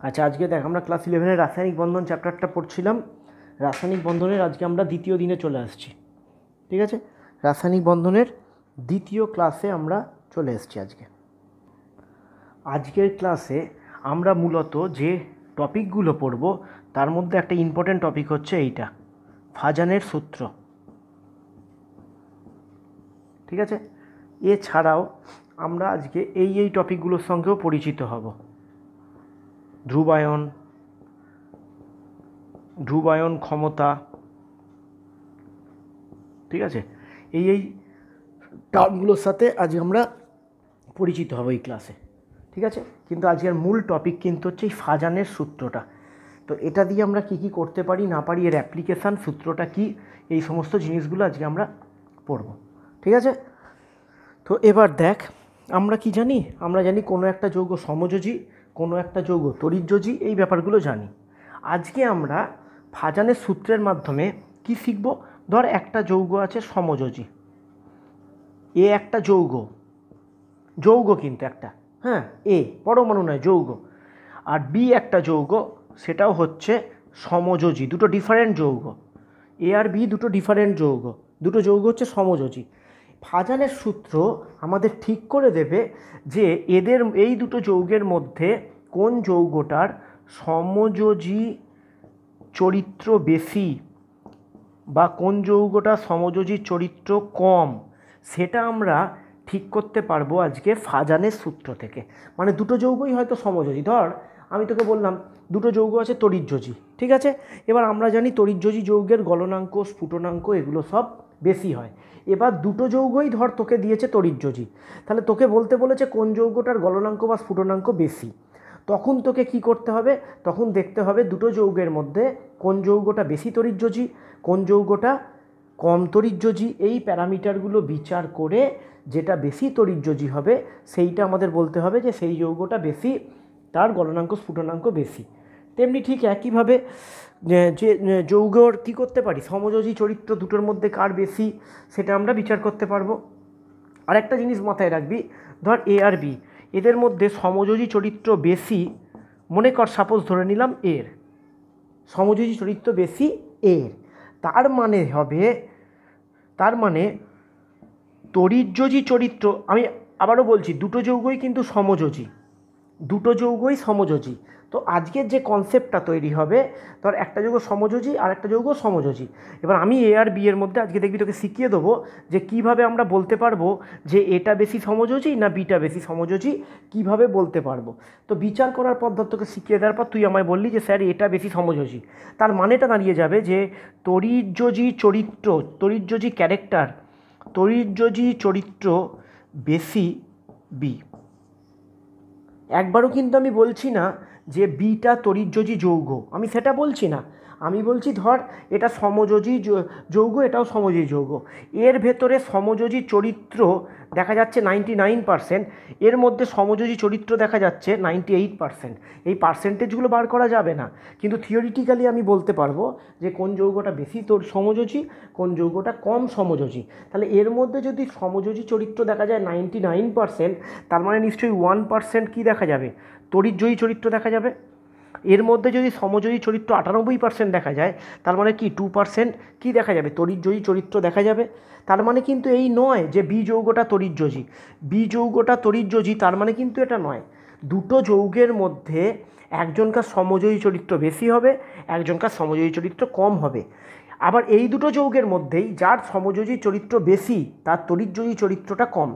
আচ্ছা, আজকে দেখ আমরা ক্লাস 11-এর রাসায়নিক বন্ধন চ্যাপ্টারটা পড়ছিলাম। রাসায়নিক বন্ধনের আজকে আমরা দ্বিতীয় দিনে চলে আসছি। ঠিক আছে, রাসায়নিক বন্ধনের দ্বিতীয় ক্লাসে আমরা চলে এসেছি আজকে। আজকের ক্লাসে আমরা মূলত যে টপিকগুলো পড়ব তার মধ্যে একটা ইম্পর্ট্যান্ট টপিক হচ্ছে এইটা, ফাজানের সূত্র। ঠিক আছে, এছাড়াও আমরা আজকে এই টপিকগুলোর সঙ্গেও পরিচিত হব। ধ্রুবায়ন ক্ষমতা, ঠিক আছে, এই টার্মগুলোর সাথে আজ আমরা পরিচিত হব এই ক্লাসে। ঠিক আছে, কিন্তু আজকের মূল টপিক কিন্তু হচ্ছে এই ফাজানের সূত্রটা। তো এটা দিয়ে আমরা কি কি করতে পারি না পারি, এর অ্যাপ্লিকেশান, সূত্রটা কি, এই সমস্ত জিনিসগুলো আজকে আমরা পড়ব। ঠিক আছে, তো এবার দেখ আমরা কি জানি, আমরা জানি কোনো একটা যৌগ সমযোজী, কোনো একটা যৌগ তড়িৎযোজী, এই ব্যাপারগুলো জানি। আজকে আমরা ফাজানের সূত্রের মাধ্যমে কি শিখব? ধর একটা যৌগ আছে সমযোজী, এ একটা যৌগ কিন্তু একটা, হ্যাঁ, এ পরমাণু নয়, যৌগ। আর বি একটা যৌগ, সেটাও হচ্ছে সমযোজী, দুটো ডিফারেন্ট যৌগ। এ আর বি দুটো ডিফারেন্ট যৌগ, দুটো যৌগ হচ্ছে সমযোজী। ফাজানের সূত্র আমাদের ঠিক করে দেবে যে এদের এই দুটো যৌগের মধ্যে কোন যৌগটার সমযোজী চরিত্র বেশি বা কোন যৌগটা সমযোজী চরিত্র কম, সেটা আমরা ঠিক করতে পারবো আজকে ফাজানের সূত্র থেকে। মানে দুটো যৌগই হয়তো সমযোজী, ধর আমি তোকে বললাম দুটো যৌগ আছে তড়িৎযোজী, ঠিক আছে। এবার আমরা জানি তড়িৎযোজী যৌগের গলনাঙ্ক, স্ফুটনাঙ্ক এগুলো সব বেশি হয়। এবার দুটো যৌগই ধর তোকে দিয়েছে তড়িৎযোজী, তাহলে তোকে বলতে বলেছে কোন যৌগটার গলনাঙ্ক বা স্ফুটনাঙ্ক বেশি। তখন তোকে কি করতে হবে? তখন দেখতে হবে দুটো যৌগের মধ্যে কোন যৌগটা বেশি তড়িৎযোজী, কোন যৌগটা কম তড়িৎযোজী। এই প্যারামিটারগুলো বিচার করে যেটা বেশি তড়িৎযোজী হবে সেইটা আমাদের বলতে হবে যে সেই যৌগটা বেশি, তার গলনাঙ্ক স্ফুটনাঙ্ক বেশি। তেমনি ঠিক একইভাবে যে যৌগর কী করতে পারি, সমযোজী চরিত্র দুটোর মধ্যে কার বেশি সেটা আমরা বিচার করতে পারবো। আর একটা জিনিস মাথায় রাখবি, ধর এ আর বি, এদের মধ্যে সমযোজী চরিত্র বেশি, মনে কর সাপোজ ধরে নিলাম এর সমযোজী চরিত্র বেশি এর, তার মানে তড়িৎযোজী চরিত্র, আমি আবারও বলছি দুটো যৌগই কিন্তু সমযোজী, দুটো যৌগই সমযোজী। তো আজকের যে কনসেপ্টটা তৈরি হবে, ধর একটা যৌগ সমযোজী আর একটা যৌগ সমযোজী। এবার আমি এ আর বি এর মধ্যে আজকে দেখবি তোকে শিখিয়ে দেবো যে কিভাবে আমরা বলতে পারবো যে এটা বেশি সমযোজী না বিটা বেশি সমযোজী, কিভাবে বলতে পারবো। তো বিচার করার পদ্ধতি তোকে শিখিয়ে দেওয়ার পর তুই আমায় বললি যে স্যার এটা বেশি সমযোজী, তার মানেটা দাঁড়িয়ে যাবে যে তড়িৎযোজী চরিত্র, তড়িৎযোজী ক্যারেক্টার, তড়িৎযোজী চরিত্র বেশি বি। একবারও কিন্তু আমি বলছি না যে বিটা তড়িৎযোজী যৌগ, আমি সেটা বলছি না। আমি বলছি ধর এটা সমযোজী যৌগ, এটাও সমযোজী যৌগ, এর ভেতরে সমযোজী চরিত্র দেখা যাচ্ছে 99%, এর মধ্যে সমযোজী চরিত্র দেখা যাচ্ছে 98%। এই পার্সেন্টেজগুলো বার করা যাবে না, কিন্তু থিওরিটিক্যালি আমি বলতে পারবো যে কোন যৌগটা বেশি সমযোজী, কোন যৌগটা কম সমযোজী। তাহলে এর মধ্যে যদি সমযোজী চরিত্র দেখা যায় 99%, তার মানে নিশ্চয়ই 1% কী দেখা যাবে, তড়িৎযোজী চরিত্র দেখা যাবে। এর মধ্যে যদি সমযোজী চরিত্র 98% দেখা যায়, তার মানে কি 2% কী দেখা যাবে, তড়িৎযোজী চরিত্র দেখা যাবে। তার মানে কিন্তু এই নয় যে বি যৌগটা তড়িৎযোজী, বি যৌগটা তড়িৎযোজী তার মানে কিন্তু এটা নয়। দুটো যৌগের মধ্যে একজনকার সমযোজী চরিত্র বেশি হবে, একজনকার সমযোজী চরিত্র কম হবে। আবার এই দুটো যৌগের মধ্যেই যার সমযোজী চরিত্র বেশি তার তড়িৎযোজী চরিত্রটা কম,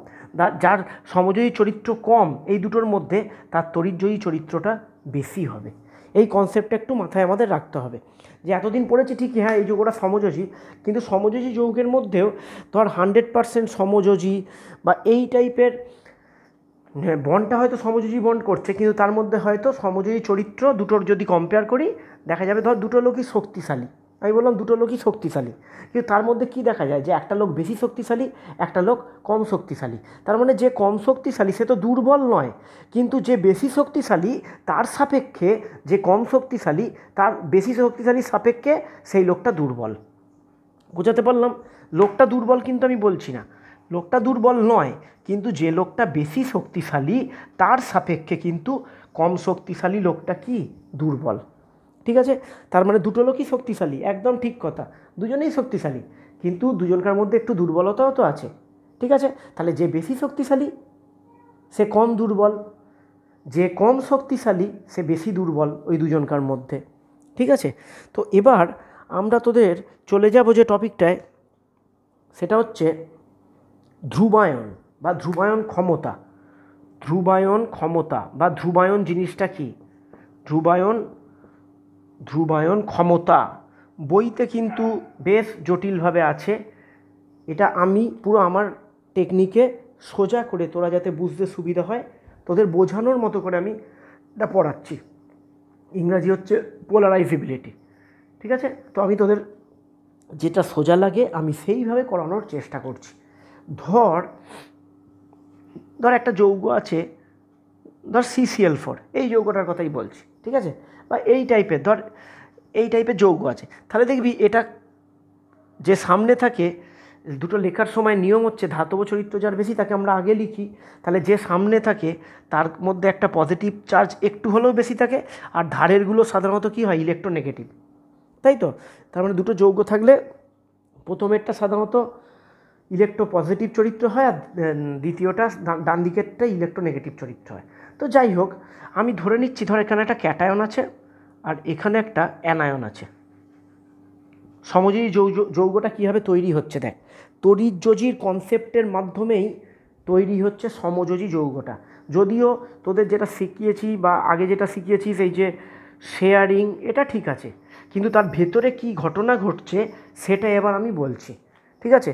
যার সমযোজী চরিত্র কম এই দুটোর মধ্যে তার তড়িৎযোজী চরিত্রটা বেশি হবে। এই কনসেপ্টটা একটু মাথায় আমাদের রাখতে হবে যে এতদিন পড়েছি ঠিকই, হ্যাঁ এই যৌগটা সমযোজী, কিন্তু সমযোজী যৌগের মধ্যেও ধর 100% সমযোজী বা এই টাইপের বন্ডটা হয়তো সমযোজী বন্ড করছে, কিন্তু তার মধ্যে হয়তো সমযোজী চরিত্র দুটোর যদি কম্পেয়ার করি দেখা যাবে ধর দুটো লোকই শক্তিশালী, আমি বললাম দুটো লোকই শক্তিশালী, কিন্তু তার মধ্যে কি দেখা যায় যে একটা লোক বেশি শক্তিশালী, একটা লোক কম শক্তিশালী। তার মানে যে কম শক্তিশালী সে তো দুর্বল নয়, কিন্তু যে বেশি শক্তিশালী তার সাপেক্ষে যে কম শক্তিশালী, তার বেশি শক্তিশালীর সাপেক্ষে সেই লোকটা দুর্বল। বোঝাতে পারলাম? লোকটা দুর্বল কিন্তু আমি বলছি না, লোকটা দুর্বল নয়, কিন্তু যে লোকটা বেশি শক্তিশালী তার সাপেক্ষে কিন্তু কম শক্তিশালী লোকটা কি দুর্বল। ঠিক আছে, তার মানে দুটো লোকই শক্তিশালী, একদম ঠিক কথা, দুজনেই শক্তিশালী, কিন্তু দুজনকার মধ্যে একটু দুর্বলতাও তো আছে। ঠিক আছে, তাহলে যে বেশি শক্তিশালী সে কম দুর্বল, যে কম শক্তিশালী সে বেশি দুর্বল ওই দুজনকার মধ্যে। ঠিক আছে, তো এবার আমরা তোদের চলে যাব যে টপিকটায়, সেটা হচ্ছে ধ্রুবায়ন বা ধ্রুবায়ন ক্ষমতা। ধ্রুবায়ন ক্ষমতা বা ধ্রুবায়ন জিনিসটা কি? ধ্রুবায়ন ক্ষমতা বইতে কিন্তু বেশ জটিলভাবে আছে। এটা আমি পুরো আমার টেকনিকে সোজা করে, তোরা যাতে বুঝতে সুবিধা হয় তোদের বোঝানোর মতো করে আমি এটা পড়াচ্ছি। ইংরাজি হচ্ছে পোলারাইজেবিলিটি। ঠিক আছে, তো আমি তোদের যেটা সোজা লাগে আমি সেইভাবে করানোর চেষ্টা করছি। ধর একটা যৌগ আছে, ধর CCl4, এই যৌগটার কথাই বলছি। ঠিক আছে, বা এই টাইপের যৌগ আছে। তাহলে দেখবি এটা যে সামনে থাকে, দুটো লেখার সময় নিয়ম হচ্ছে ধাতব চরিত্র যার বেশি তাকে আমরা আগে লিখি। তাহলে যে সামনে থাকে তার মধ্যে একটা পজিটিভ চার্জ একটু হলেও বেশি থাকে, আর ধারেরগুলো সাধারণত কী হয়, ইলেকট্রোনেগেটিভ, তাই তো? তার মানে দুটো যৌগ থাকলে প্রথমেরটা সাধারণত পজিটিভ চরিত্র হয়, আর দ্বিতীয়টা ডান দিকেরটা ইলেকট্রোনেগেটিভ চরিত্র হয়। তো যাই হোক, আমি ধরে নিচ্ছি ধর এখানে একটা ক্যাটায়ন আছে আর এখানে একটা অ্যানায়ন আছে। সমযোজী যৌগটা কীভাবে তৈরি হচ্ছে দেখ, তড়িৎযোজীর কনসেপ্টের মাধ্যমেই তৈরি হচ্ছে সমযোজী যৌগটা। যদিও তোদের যেটা শিখিয়েছি বা আগে যেটা শিখিয়েছিস এই যে শেয়ারিং, এটা ঠিক আছে, কিন্তু তার ভেতরে কি ঘটনা ঘটছে সেটা এবার আমি বলছি। ঠিক আছে,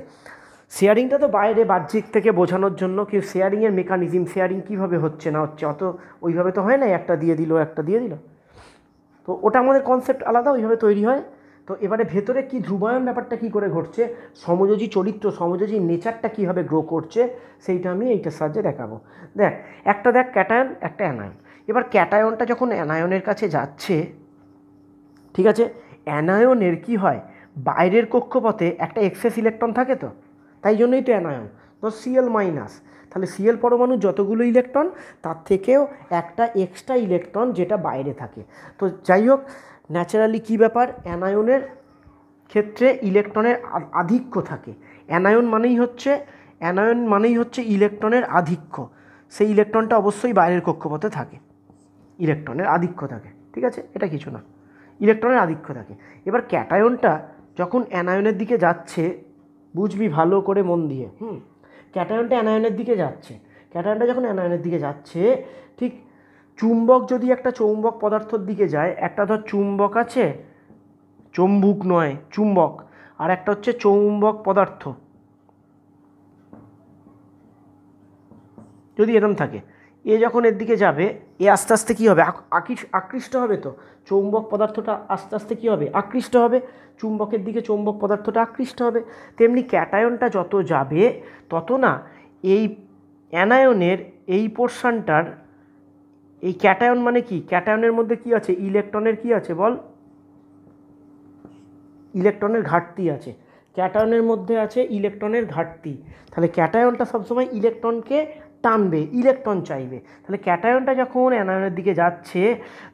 শেয়ারিংটা তো বাইরে বাহ্যিক থেকে বোঝানোর জন্য, কিন্তু শেয়ারিংয়ের মেকানিজম, শেয়ারিং কীভাবে হচ্ছে না হচ্ছে অত ওইভাবে তো হয় না, একটা দিয়ে দিল একটা দিয়ে দিল, তো ওটা আমাদের কনসেপ্ট আলাদা, ওইভাবে তৈরি হয়। তো এবারে ভেতরে কি ধ্রুবায়ন ব্যাপারটা কী করে ঘটছে, সমযোজী চরিত্র, সমযোজী নেচারটা কীভাবে গ্রো করছে, সেইটা আমি এইটার সাহায্যে দেখাবো। দেখ ক্যাটায়ন, একটা অ্যানায়ন। এবার ক্যাটায়নটা যখন অ্যানায়নের কাছে যাচ্ছে, ঠিক আছে, অ্যানায়নের কি হয়, বাইরের কক্ষপথে একটা এক্সেস ইলেকট্রন থাকে, তো তাই জন্যই তো অ্যানায়ন। তো Cl-, তাহলে Cl পরমাণুর যতগুলো ইলেকট্রন তার থেকেও একটা এক্সট্রা ইলেকট্রন যেটা বাইরে থাকে। তো যাই হোক, ন্যাচারালি কী ব্যাপার, অ্যানায়নের ক্ষেত্রে ইলেকট্রনের আধিক্য থাকে। অ্যানায়ন মানেই হচ্ছে ইলেকট্রনের আধিক্য, সেই ইলেকট্রনটা অবশ্যই বাইরের কক্ষপথে থাকে, ইলেকট্রনের আধিক্য থাকে। ঠিক আছে, এটা কিছু না, ইলেকট্রনের আধিক্য থাকে। এবার ক্যাটায়নটা যখন অ্যানায়নের দিকে যাচ্ছে, বুঝবি ভালো করে মন দিয়ে, ক্যাটায়নটা অ্যানায়নের দিকে যাচ্ছে। ক্যাটায়নটা যখন অ্যানায়নের দিকে যাচ্ছে, ঠিক চুম্বক যদি একটা চৌম্বক পদার্থর দিকে যায়, একটা ধর চুম্বক আছে, চুম্বক নয় চুম্বক, আর একটা হচ্ছে চৌম্বক পদার্থ, যদি এরম থাকে, এ যখন এর দিকে যাবে, এ আস্তে আস্তে কী হবে, আকৃষ্ট হবে। তো চৌম্বক পদার্থটা আস্তে আস্তে কী হবে, আকৃষ্ট হবে, চুম্বকের দিকে চৌম্বক পদার্থটা আকৃষ্ট হবে। তেমনি ক্যাটায়নটা যত যাবে তত না এই অ্যানায়নের এই পোর্শনটার, এই ক্যাটায়ন মানে কি, ক্যাটায়নের মধ্যে কি আছে, ইলেকট্রনের কি আছে বল, ইলেকট্রনের ঘাটতি আছে। ক্যাটায়নের মধ্যে আছে ইলেকট্রনের ঘাটতি, তাহলে ক্যাটায়নটা সবসময় ইলেকট্রনকে টানবে, ইলেকট্রন চাইবে। তাহলে ক্যাটায়নটা যখন অ্যানায়নের দিকে যাচ্ছে,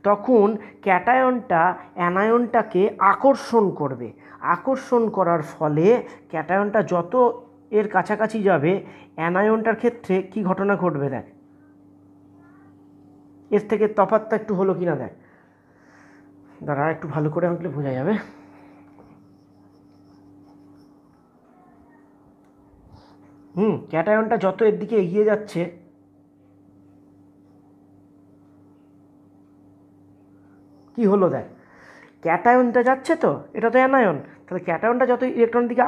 তখন ক্যাটায়নটা অ্যানায়নটাকে আকর্ষণ করবে। আকর্ষণ করার ফলে ক্যাটায়নটা যত এর কাছাকাছি যাবে, অ্যানায়নটার ক্ষেত্রে কি ঘটনা ঘটবে দেখ, এর থেকে তফাৎটা একটু হলো কিনা দেখ, দাঁড়া একটু ভালো করে আঁকলে বোঝা যাবে। ক্যাটায়নটা যত এর দিকে এগিয়ে যাচ্ছে, কি হলো দেখ, ক্যাটায়নটা যাচ্ছে, তো এটা তো অ্যানায়ন, তাহলে ক্যাটায়নটা যত ইলেকট্রনের দিকে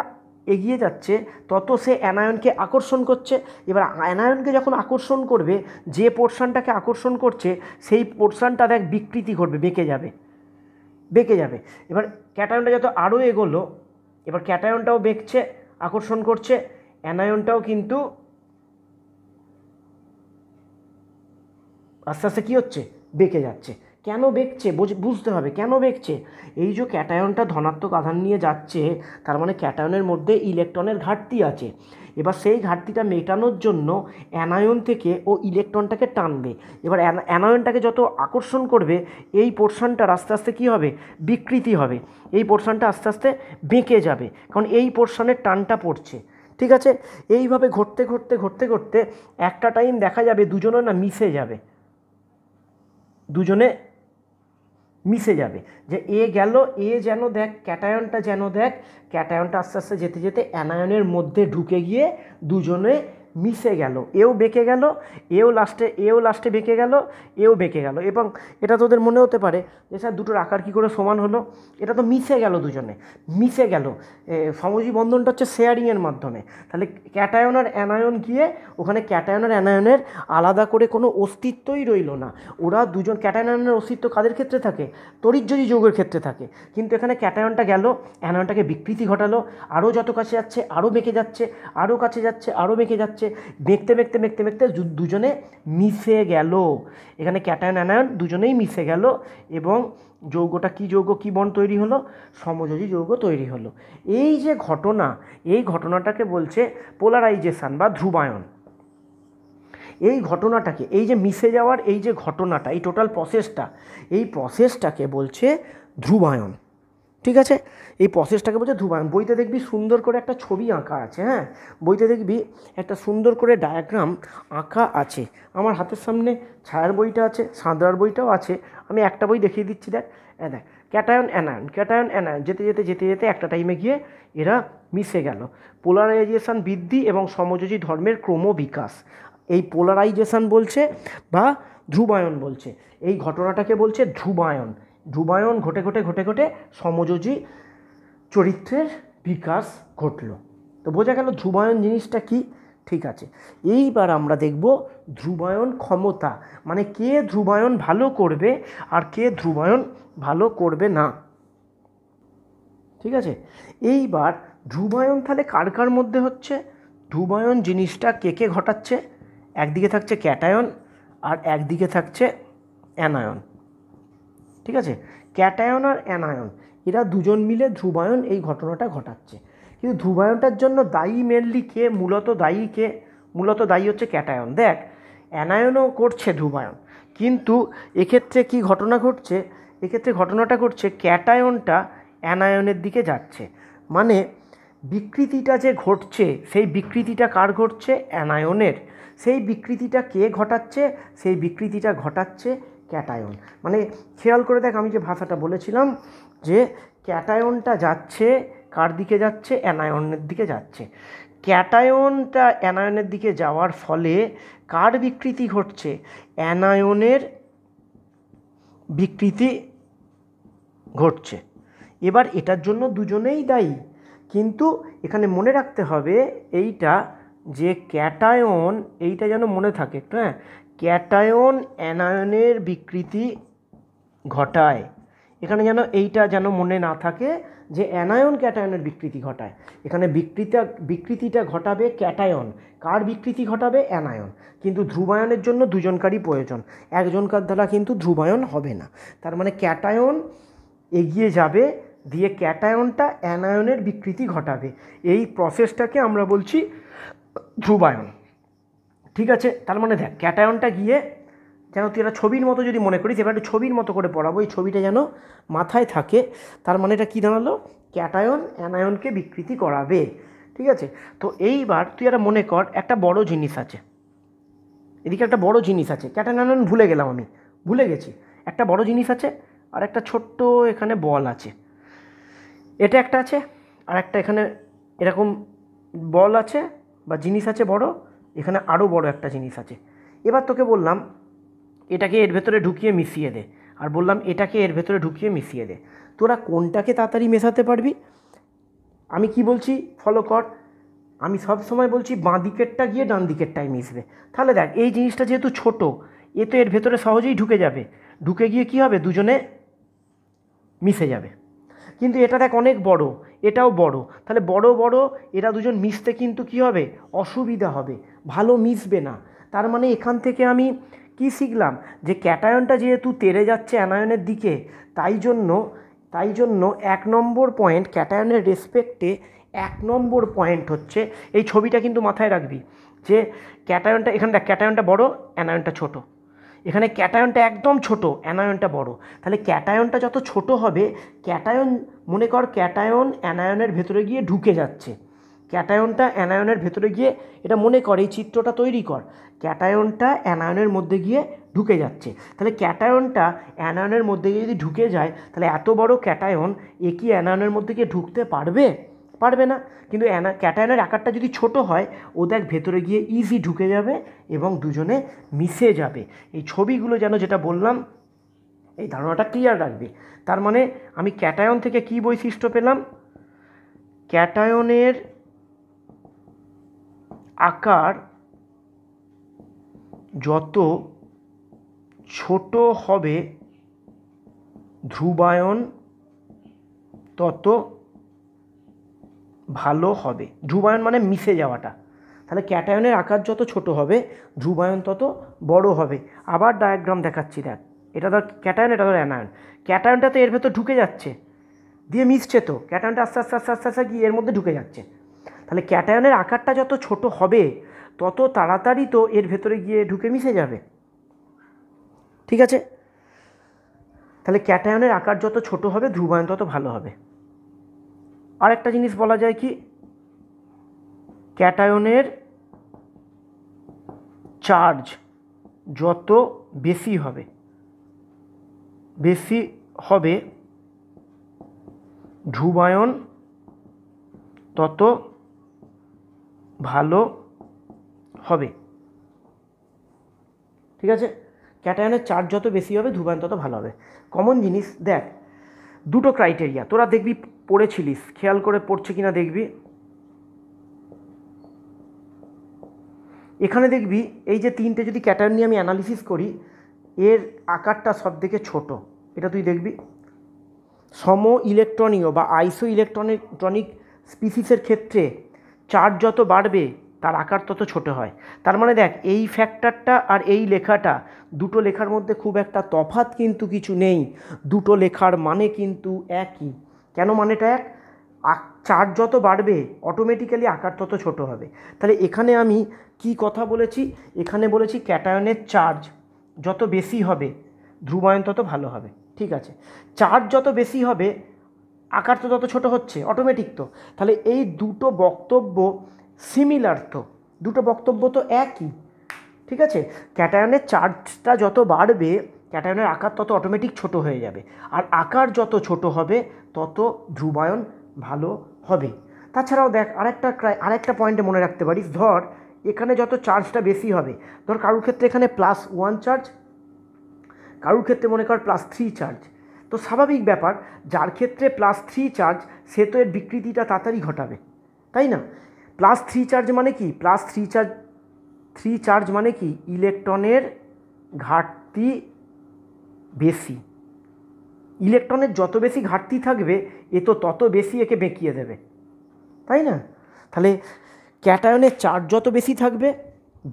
এগিয়ে যাচ্ছে তত সে অ্যানায়নকে আকর্ষণ করছে। এবার অ্যানায়নকে যখন আকর্ষণ করবে, যে পোর্শনটাকে আকর্ষণ করছে সেই পোর্শনটা দেখ বিকৃতি ঘটবে, বেঁকে যাবে। এবার ক্যাটায়নটা যত আরও এগোলো, এবার ক্যাটায়নটাও বেঁকছে, আকর্ষণ করছে, অ্যানায়নটাও কিন্তু আস্তে আস্তে কী হচ্ছে, বেঁকে যাচ্ছে। কেন বেঁকছে বুঝতে হবে কেন বেঁকছে। এই যে ক্যাটায়নটা ধনাত্মক আধান নিয়ে যাচ্ছে, তার মানে ক্যাটায়নের মধ্যে ইলেকট্রনের ঘাটতি আছে। এবার সেই ঘাটতিটা মেটানোর জন্য অ্যানায়ন থেকে ও ইলেকট্রনটাকে টানবে। এবার অ্যানায়নটাকে যত আকর্ষণ করবে এই পোর্শনটার আস্তে আস্তে কী হবে, বিকৃতি হবে। এই পোর্শনটা আস্তে আস্তে বেঁকে যাবে, কারণ এই পোর্শনের টানটা পড়ছে। ঠিক আছে, এইভাবে ঘটতে ঘটতে ঘটতে ঘটতে একটা টাইম দেখা যাবে দুজনে না মিশে যাবে, দুজনে মিশে যাবে। যে এ গেল, এ যেন দেখ ক্যাটায়নটা, যেন দেখ ক্যাটায়নটা আস্তে আস্তে যেতে যেতে অ্যানায়নের মধ্যে ঢুকে গিয়ে দুজনে মিশে গেল। এও বেঁকে গেল, এও লাস্টে বেঁকে গেল, এও বেঁকে গেল। এবং এটা তোদের মনে হতে পারে যে স্যার দুটোর আকার কী করে সমান হলো। এটা তো মিশে গেল, দুজনে মিশে গেল। সমযোজী বন্ধনটা হচ্ছে শেয়ারিংয়ের মাধ্যমে। তাহলে ক্যাটায়ন আর অ্যানায়ন গিয়ে ওখানে ক্যাটায়ন আর অ্যানায়নের আলাদা করে কোনো অস্তিত্বই রইল না। ওরা দুজন, ক্যাটায়ন অ্যানায়নের অস্তিত্ব কাদের ক্ষেত্রে থাকে, তড়িৎযোজী যৌগের ক্ষেত্রে থাকে। কিন্তু এখানে ক্যাটায়নটা গেল, অ্যানায়নটাকে বিকৃতি ঘটালো, আরও যত কাছে যাচ্ছে আরও বেঁকে যাচ্ছে, আরও কাছে যাচ্ছে আরও বেঁকে যাচ্ছে, বেঁকতে বেঁকতে বেঁকতে বেঁকতে দুজনে মিশে গেল। এখানে ক্যাটায়ন অ্যানায়ন দুজনেই মিশে গেল এবং যৌগটা কি যৌগ, কি বন্ড তৈরি হলো, সমযোজী যৌগ তৈরি হলো। এই যে ঘটনা, এই ঘটনাটাকে বলছে পোলারাইজেশন বা ধ্রুবায়ন। এই ঘটনাটাকে, এই যে মিশে যাওয়ার এই যে ঘটনাটা, এই টোটাল প্রসেসটা, এই প্রসেসটাকে বলছে ধ্রুবায়ন। ঠিক আছে, এই প্রসেসটাকে বলছে ধ্রুবায়ন। বইতে দেখবি সুন্দর করে একটা ছবি আঁকা আছে, হ্যাঁ, বইতে দেখবি একটা সুন্দর করে ডায়াগ্রাম আঁকা আছে। আমার হাতের সামনে ছায়ার বইটা আছে, সাঁতরার বইটাও আছে। আমি একটা বই দেখিয়ে দিচ্ছি, দেখ দেখ ক্যাটায়ন অ্যানায়ন, ক্যাটায়ন অ্যানায়ন যেতে যেতে যেতে যেতে একটা টাইমে গিয়ে এরা মিশে গেল। পোলারাইজেশন বৃদ্ধি এবং সমযোজী ধর্মের ক্রমবিকাশ, এই পোলারাইজেশন বলছে বা ধ্রুবায়ন বলছে। এই ঘটনাটাকে বলছে ধ্রুবায়ন। ধ্রুবায়ন ঘটে ঘটে ঘটে ঘটে সমযোজী চরিত্রের বিকাশ ঘটল। তো বোঝা গেল ধ্রুবায়ন জিনিসটা কি। ঠিক আছে, এইবার আমরা দেখব ধ্রুবায়ন ক্ষমতা, মানে কে ধ্রুবায়ন ভালো করবে আর কে ধ্রুবায়ন ভালো করবে না। ঠিক আছে, এইবার ধ্রুবায়ন তাহলে কার কার মধ্যে হচ্ছে। ধ্রুবায়ন জিনিসটা কে কে ঘটাচ্ছে, একদিকে থাকছে ক্যাটায়ন আর একদিকে থাকছে অ্যানায়ন। ঠিক আছে, ক্যাটায়ন আর অ্যানায়ন এরা দুজন মিলে ধ্রুবায়ন এই ঘটনাটা ঘটাচ্ছে। কিন্তু ধ্রুবায়নটার জন্য দায়ী মেনলি কে, মূলত দায়ী হচ্ছে ক্যাটায়ন। দেখ অ্যানায়নও করছে ধ্রুবায়ন, কিন্তু এক্ষেত্রে কি ঘটনা ঘটছে, এক্ষেত্রে ঘটনাটা ঘটছে ক্যাটায়নটা অ্যানায়নের দিকে যাচ্ছে। মানে বিকৃতিটা যে ঘটছে, সেই বিকৃতিটা কার ঘটছে, অ্যানায়নের। সেই বিকৃতিটা কে ঘটাচ্ছে, সেই বিকৃতিটা ঘটাচ্ছে ক্যাটায়ন। মানে খেয়াল করে দেখ, আমি যে ভাষাটা বলেছিলাম যে ক্যাটায়নটা যাচ্ছে কার দিকে যাচ্ছে, অ্যানায়নের দিকে যাচ্ছে। ক্যাটায়নটা অ্যানায়নের দিকে যাওয়ার ফলে কার বিকৃতি ঘটছে, অ্যানায়নের বিকৃতি ঘটছে। এবার এটার জন্য দুজনেই দায়ী, কিন্তু এখানে মনে রাখতে হবে এইটা যে ক্যাটায়ন, এইটা যেন মনে থাকে, হ্যাঁ, ক্যাটায়ন অ্যানায়নের বিকৃতি ঘটায়। এখানে যেন এইটা যেন মনে না থাকে যে অ্যানায়ন ক্যাটায়নের বিকৃতি ঘটায়। এখানে বিকৃতিটা ঘটাবে ক্যাটায়ন। কার বিকৃতি ঘটাবে, অ্যানায়ন। কিন্তু ধ্রুবায়নের জন্য দুজনকারই প্রয়োজন, একজনকার দ্বারা কিন্তু ধ্রুবায়ন হবে না। তার মানে ক্যাটায়ন এগিয়ে যাবে, দিয়ে ক্যাটায়নটা অ্যানায়নের বিকৃতি ঘটাবে। এই প্রসেসটাকে আমরা বলছি ধ্রুবায়ন। ঠিক আছে, তার মানে দেখ ক্যাটায়নটা গিয়ে, যেন তুই একটা ছবির মতো যদি মনে করিস, এবার একটু ছবির মতো করে পড়াবো, এই ছবিটা যেন মাথায় থাকে। তার মানে এটা কী দাঁড়ালো, ক্যাটায়ন অ্যানায়নকে বিকৃতি করাবে। ঠিক আছে, তো এইবার তুই একটা মনে কর, একটা বড় জিনিস আছে, এদিকে একটা বড় জিনিস আছে, ক্যাটায়ন অ্যানায়ন ভুলে গেছি। একটা বড় জিনিস আছে আর একটা ছোট্ট এখানে বল আছে, এটা একটা আছে, আর একটা এখানে এরকম বল আছে বা জিনিস আছে বড়, এখানে আরও বড় একটা জিনিস আছে। এবার তোকে বললাম এটাকে এর ভেতরে ঢুকিয়ে মিশিয়ে দে, আর বললাম এটাকে এর ভেতরে ঢুকিয়ে মিশিয়ে দে। তোরা কোনটাকে তাড়াতাড়ি মেশাতে পারবি? আমি কি বলছি ফলো কর, আমি সব সময় বলছি বাঁ দিকেরটা গিয়ে ডান দিকেরটায় মিশবে। তাহলে দেখ এই জিনিসটা যেহেতু ছোট, এ তো এর ভেতরে সহজেই ঢুকে যাবে, ঢুকে গিয়ে কী হবে, দুজনে মিশে যাবে। কিন্তু এটা দেখ অনেক বড়, এটাও বড়, তাহলে বড় এরা দুজন মিশতে কিন্তু কী হবে, অসুবিধা হবে, ভালো মিশবে না। তার মানে এখান থেকে আমি কি শিখলাম, যে ক্যাটায়নটা যেহেতু তেড়ে যাচ্ছে অ্যানায়নের দিকে, তাই জন্য 1 নম্বর পয়েন্ট ক্যাটায়নের রেসপেক্টে 1 নম্বর পয়েন্ট হচ্ছে, এই ছবিটা কিন্তু মাথায় রাখবি, যে ক্যাটায়নটা এখানে দেখ, ক্যাটায়নটা বড়, অ্যানায়নটা ছোট, এখানে ক্যাটায়নটা একদম ছোট, অ্যানায়নটা বড়। তাহলে ক্যাটায়নটা যত ছোট হবে, ক্যাটায়ন মনে কর ক্যাটায়ন অ্যানায়নের ভেতরে গিয়ে ঢুকে যাচ্ছে, ক্যাটায়নটা অ্যানায়নের ভেতরে গিয়ে, এটা মনে কর, এই চিত্রটা তৈরি কর, ক্যাটায়নটা অ্যানায়নের মধ্যে গিয়ে ঢুকে যাচ্ছে। তাহলে ক্যাটায়নটা অ্যানায়নের মধ্যে গিয়ে যদি ঢুকে যায়, তাহলে এত বড় ক্যাটায়ন এ কি অ্যানায়নের মধ্যে গিয়ে ঢুকতে পারবে? পারবে না। কিন্তু ক্যাটায়নের আকারটা যদি ছোট হয়, ও দেখ ভেতরে গিয়ে ইজি ঢুকে যাবে এবং দুজনে মিশে যাবে। এই ছবিগুলো যেন, যেটা বললাম, এই ধারণাটা ক্লিয়ার রাখবে। তার মানে আমি ক্যাটায়ন থেকে কি বৈশিষ্ট্য পেলাম? ক্যাটায়নের আকার যত ছোট হবে ধ্রুবায়ন তত ভালো হবে। ধ্রুবায়ন মানে মিশে যাওয়াটা। তাহলে ক্যাটায়নের আকার যত ছোট হবে ধ্রুবায়ন তত বড় হবে। আবার ডায়াগ্রাম দেখাচ্ছি, দেখ, এটা ধর ক্যাটায়ন, এটা ধর অ্যানায়ন। ক্যাটায়নটা তো এর ভেতর ঢুকে যাচ্ছে, দিয়ে মিশছে, তো ক্যাটায়নটা আস্তে আস্তে আস্তে আস্তে আস্তে গিয়ে এর মধ্যে ঢুকে যাচ্ছে। তাহলে ক্যাটায়নের আকারটা যত ছোট হবে তত তাড়াতাড়ি তো এর ভেতরে গিয়ে ঢুকে মিশে যাবে। ঠিক আছে? তাহলে ক্যাটায়নের আকার যত ছোট হবে ধ্রুবায়ন তত ভালো হবে। আর একটা জিনিস বলা যায় কি, ক্যাটায়নের চার্জ যত বেশি হবে ধ্রুবায়ন তত ভালো হবে। ঠিক আছে? ক্যাটায়নের চার্জ যত বেশি হবে ধ্রুবায়ন তত ভালো হবে। কমন জিনিস দেখ, দুটো ক্রাইটেরিয়া তোরা দেখবি পড়েছিলিস, খেয়াল করে পড়ছে কিনা দেখবি। এখানে দেখবি এই যে তিনটে যদি ক্যাটায়ন নিয়ে আমি অ্যানালিসিস করি, এর আকারটা সব থেকে ছোট, এটা তুই দেখবি। সম ইলেকট্রনীয় বা আইসো ইলেকট্রনিক স্পিসিসের ক্ষেত্রে চার্জ যত বাড়বে তার আকার তত ছোট হয়। তার মানে দেখ, এই ফ্যাক্টরটা আর এই লেখাটা, দুটো লেখার মধ্যে খুব একটা তফাৎ কিন্তু কিছু নেই, দুটো লেখার মানে কিন্তু একই। কেন মানেটা এক? চার্জ যত বাড়বে অটোমেটিক্যালি আকার তত ছোট হবে। তাহলে এখানে আমি কি কথা বলেছি? এখানে বলেছি ক্যাটায়নের চার্জ যত বেশি হবে ধ্রুবায়ন তত ভালো হবে। ঠিক আছে, চার্জ যত বেশি হবে আকার তো তত ছোট হচ্ছে, অটোমেটিক তো। তাহলে এই দুটো বক্তব্য সিমিলার, তো দুটো বক্তব্য তো একই। ঠিক আছে, ক্যাটায়নের চার্জটা যত বাড়বে ক্যাটায়নের আকার তত অটোমেটিক ছোট হয়ে যাবে, আর আকার যত ছোট হবে তত ধ্রুবায়ন ভালো হবে। তাছাড়াও দেখ, আরেকটা পয়েন্টে মনে রাখতে পারিস, ধর এখানে যত চার্জটা বেশি হবে, ধর কারোর ক্ষেত্রে এখানে +1 চার্জ, কারোর ক্ষেত্রে মনে কর +3 চার্জ, তো স্বাভাবিক ব্যাপার, যার ক্ষেত্রে +3 চার্জ সে তো এর বিকৃতিটা তাড়াতাড়ি ঘটাবে, তাই না? +3 চার্জ মানে কি? +3 চার্জ মানে কি? ইলেকট্রনের ঘাটতি বেশি। ইলেকট্রনের যত বেশি ঘাটতি থাকবে এ তো তত বেশি একে বেঁকিয়ে দেবে, তাই না? তাহলে ক্যাটায়নের চার্জ যত বেশি থাকবে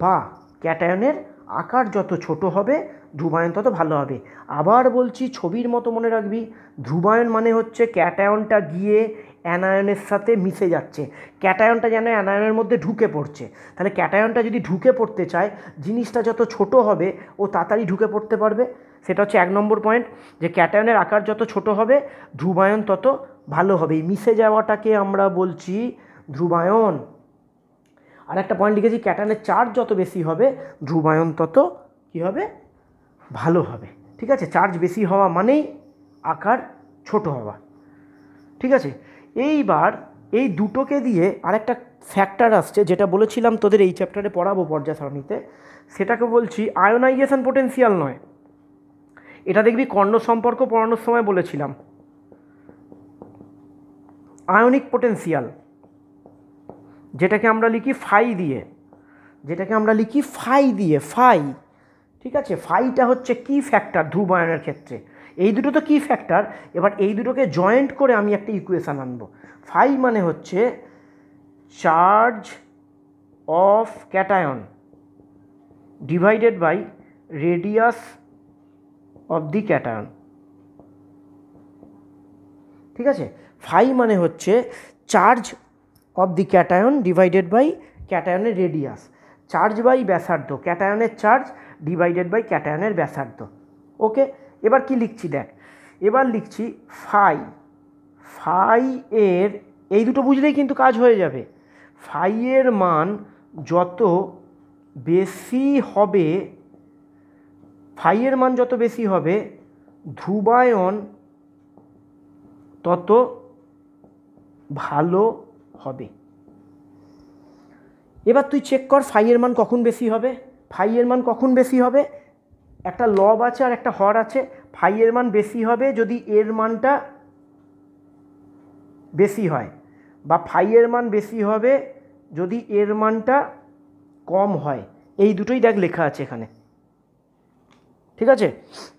বা ক্যাটায়নের আকার যত ছোট হবে ধ্রুবায়ন তত ভালো হবে। আবার বলছি, ছবির মতো মনে রাখবি, ধ্রুবায়ন মানে হচ্ছে ক্যাটায়নটা গিয়ে অ্যানায়নের সাথে মিশে যাচ্ছে, ক্যাটায়নটা যেন অ্যানায়নের মধ্যে ঢুকে পড়ছে। তাহলে ক্যাটায়নটা যদি ঢুকে পড়তে চায়, জিনিসটা যত ছোট হবে ও তাড়াতাড়ি ঢুকে পড়তে পারবে। সেটা হচ্ছে 1 নম্বর পয়েন্ট, যে ক্যাটায়নের আকার যত ছোট হবে ধ্রুবায়ন তত ভালো হবে। এই মিশে যাওয়াটাকে আমরা বলছি ধ্রুবায়ন। আর একটা পয়েন্ট লিখেছি, ক্যাটায়নের চার্জ যত বেশি হবে ধ্রুবায়ন তত কী হবে? ভালো হবে। ঠিক আছে, চার্জ বেশি হওয়া মানেই আকার ছোট হওয়া। ঠিক আছে, এইবার এই দুটোকে দিয়ে আরেকটা ফ্যাক্টর আসছে, যেটা বলেছিলাম তোদের এই চ্যাপ্টারে পড়াবো পর্যায় সারণীতে, সেটাকে বলছি আয়োনাইজেশন পোটেনশিয়াল নয়। এটা দেখবি কর্ণ সম্পর্ক পড়ানোর সময় বলেছিলাম, আয়নিক পোটেনশিয়াল, যেটাকে আমরা লিখি ফাই দিয়ে, ফাই। ঠিক আছে, ফাইটা হচ্ছে কি ফ্যাক্টর ধ্রুবায়নের ক্ষেত্রে। এই দুটো তো কি ফ্যাক্টর। এবার এই দুটোকে জয়েন্ট করে আমি একটা ইকুয়েশান আনবো। ফাই মানে হচ্ছে charge of cation divided by radius of the cation. ঠিক আছে, ফাই মানে হচ্ছে charge of the cation divided by ক্যাটায়নের রেডিয়াস, চার্জ বাই ব্যাসার্ধ, ক্যাটায়নের চার্জ ডিভাইডেড বাই ক্যাটায়নের ব্যাসার্ধ। ওকে, এবার কি লিখছি দেখ, এবার লিখছি ফাই, ফাই এর এই দুটো বুঝলেই কিন্তু কাজ হয়ে যাবে। ফাই এর মান যত বেশি হবে, ফাই এর মান যত বেশি হবে ধ্রুবায়ন তত ভালো হবে। এবার তুই চেক কর ফাই এর মান কখন বেশি হবে। ফাই এর মান কখন বেশি হবে, একটা লব আছে আর একটা হর আছে। ফাই এর মান বেশি হবে যদি এর মানটা বেশি হয়, বা ফাই এর মান বেশি হবে যদি এর মানটা কম হয়। এই দুটোই দেখ লেখা আছে এখানে। ঠিক আছে,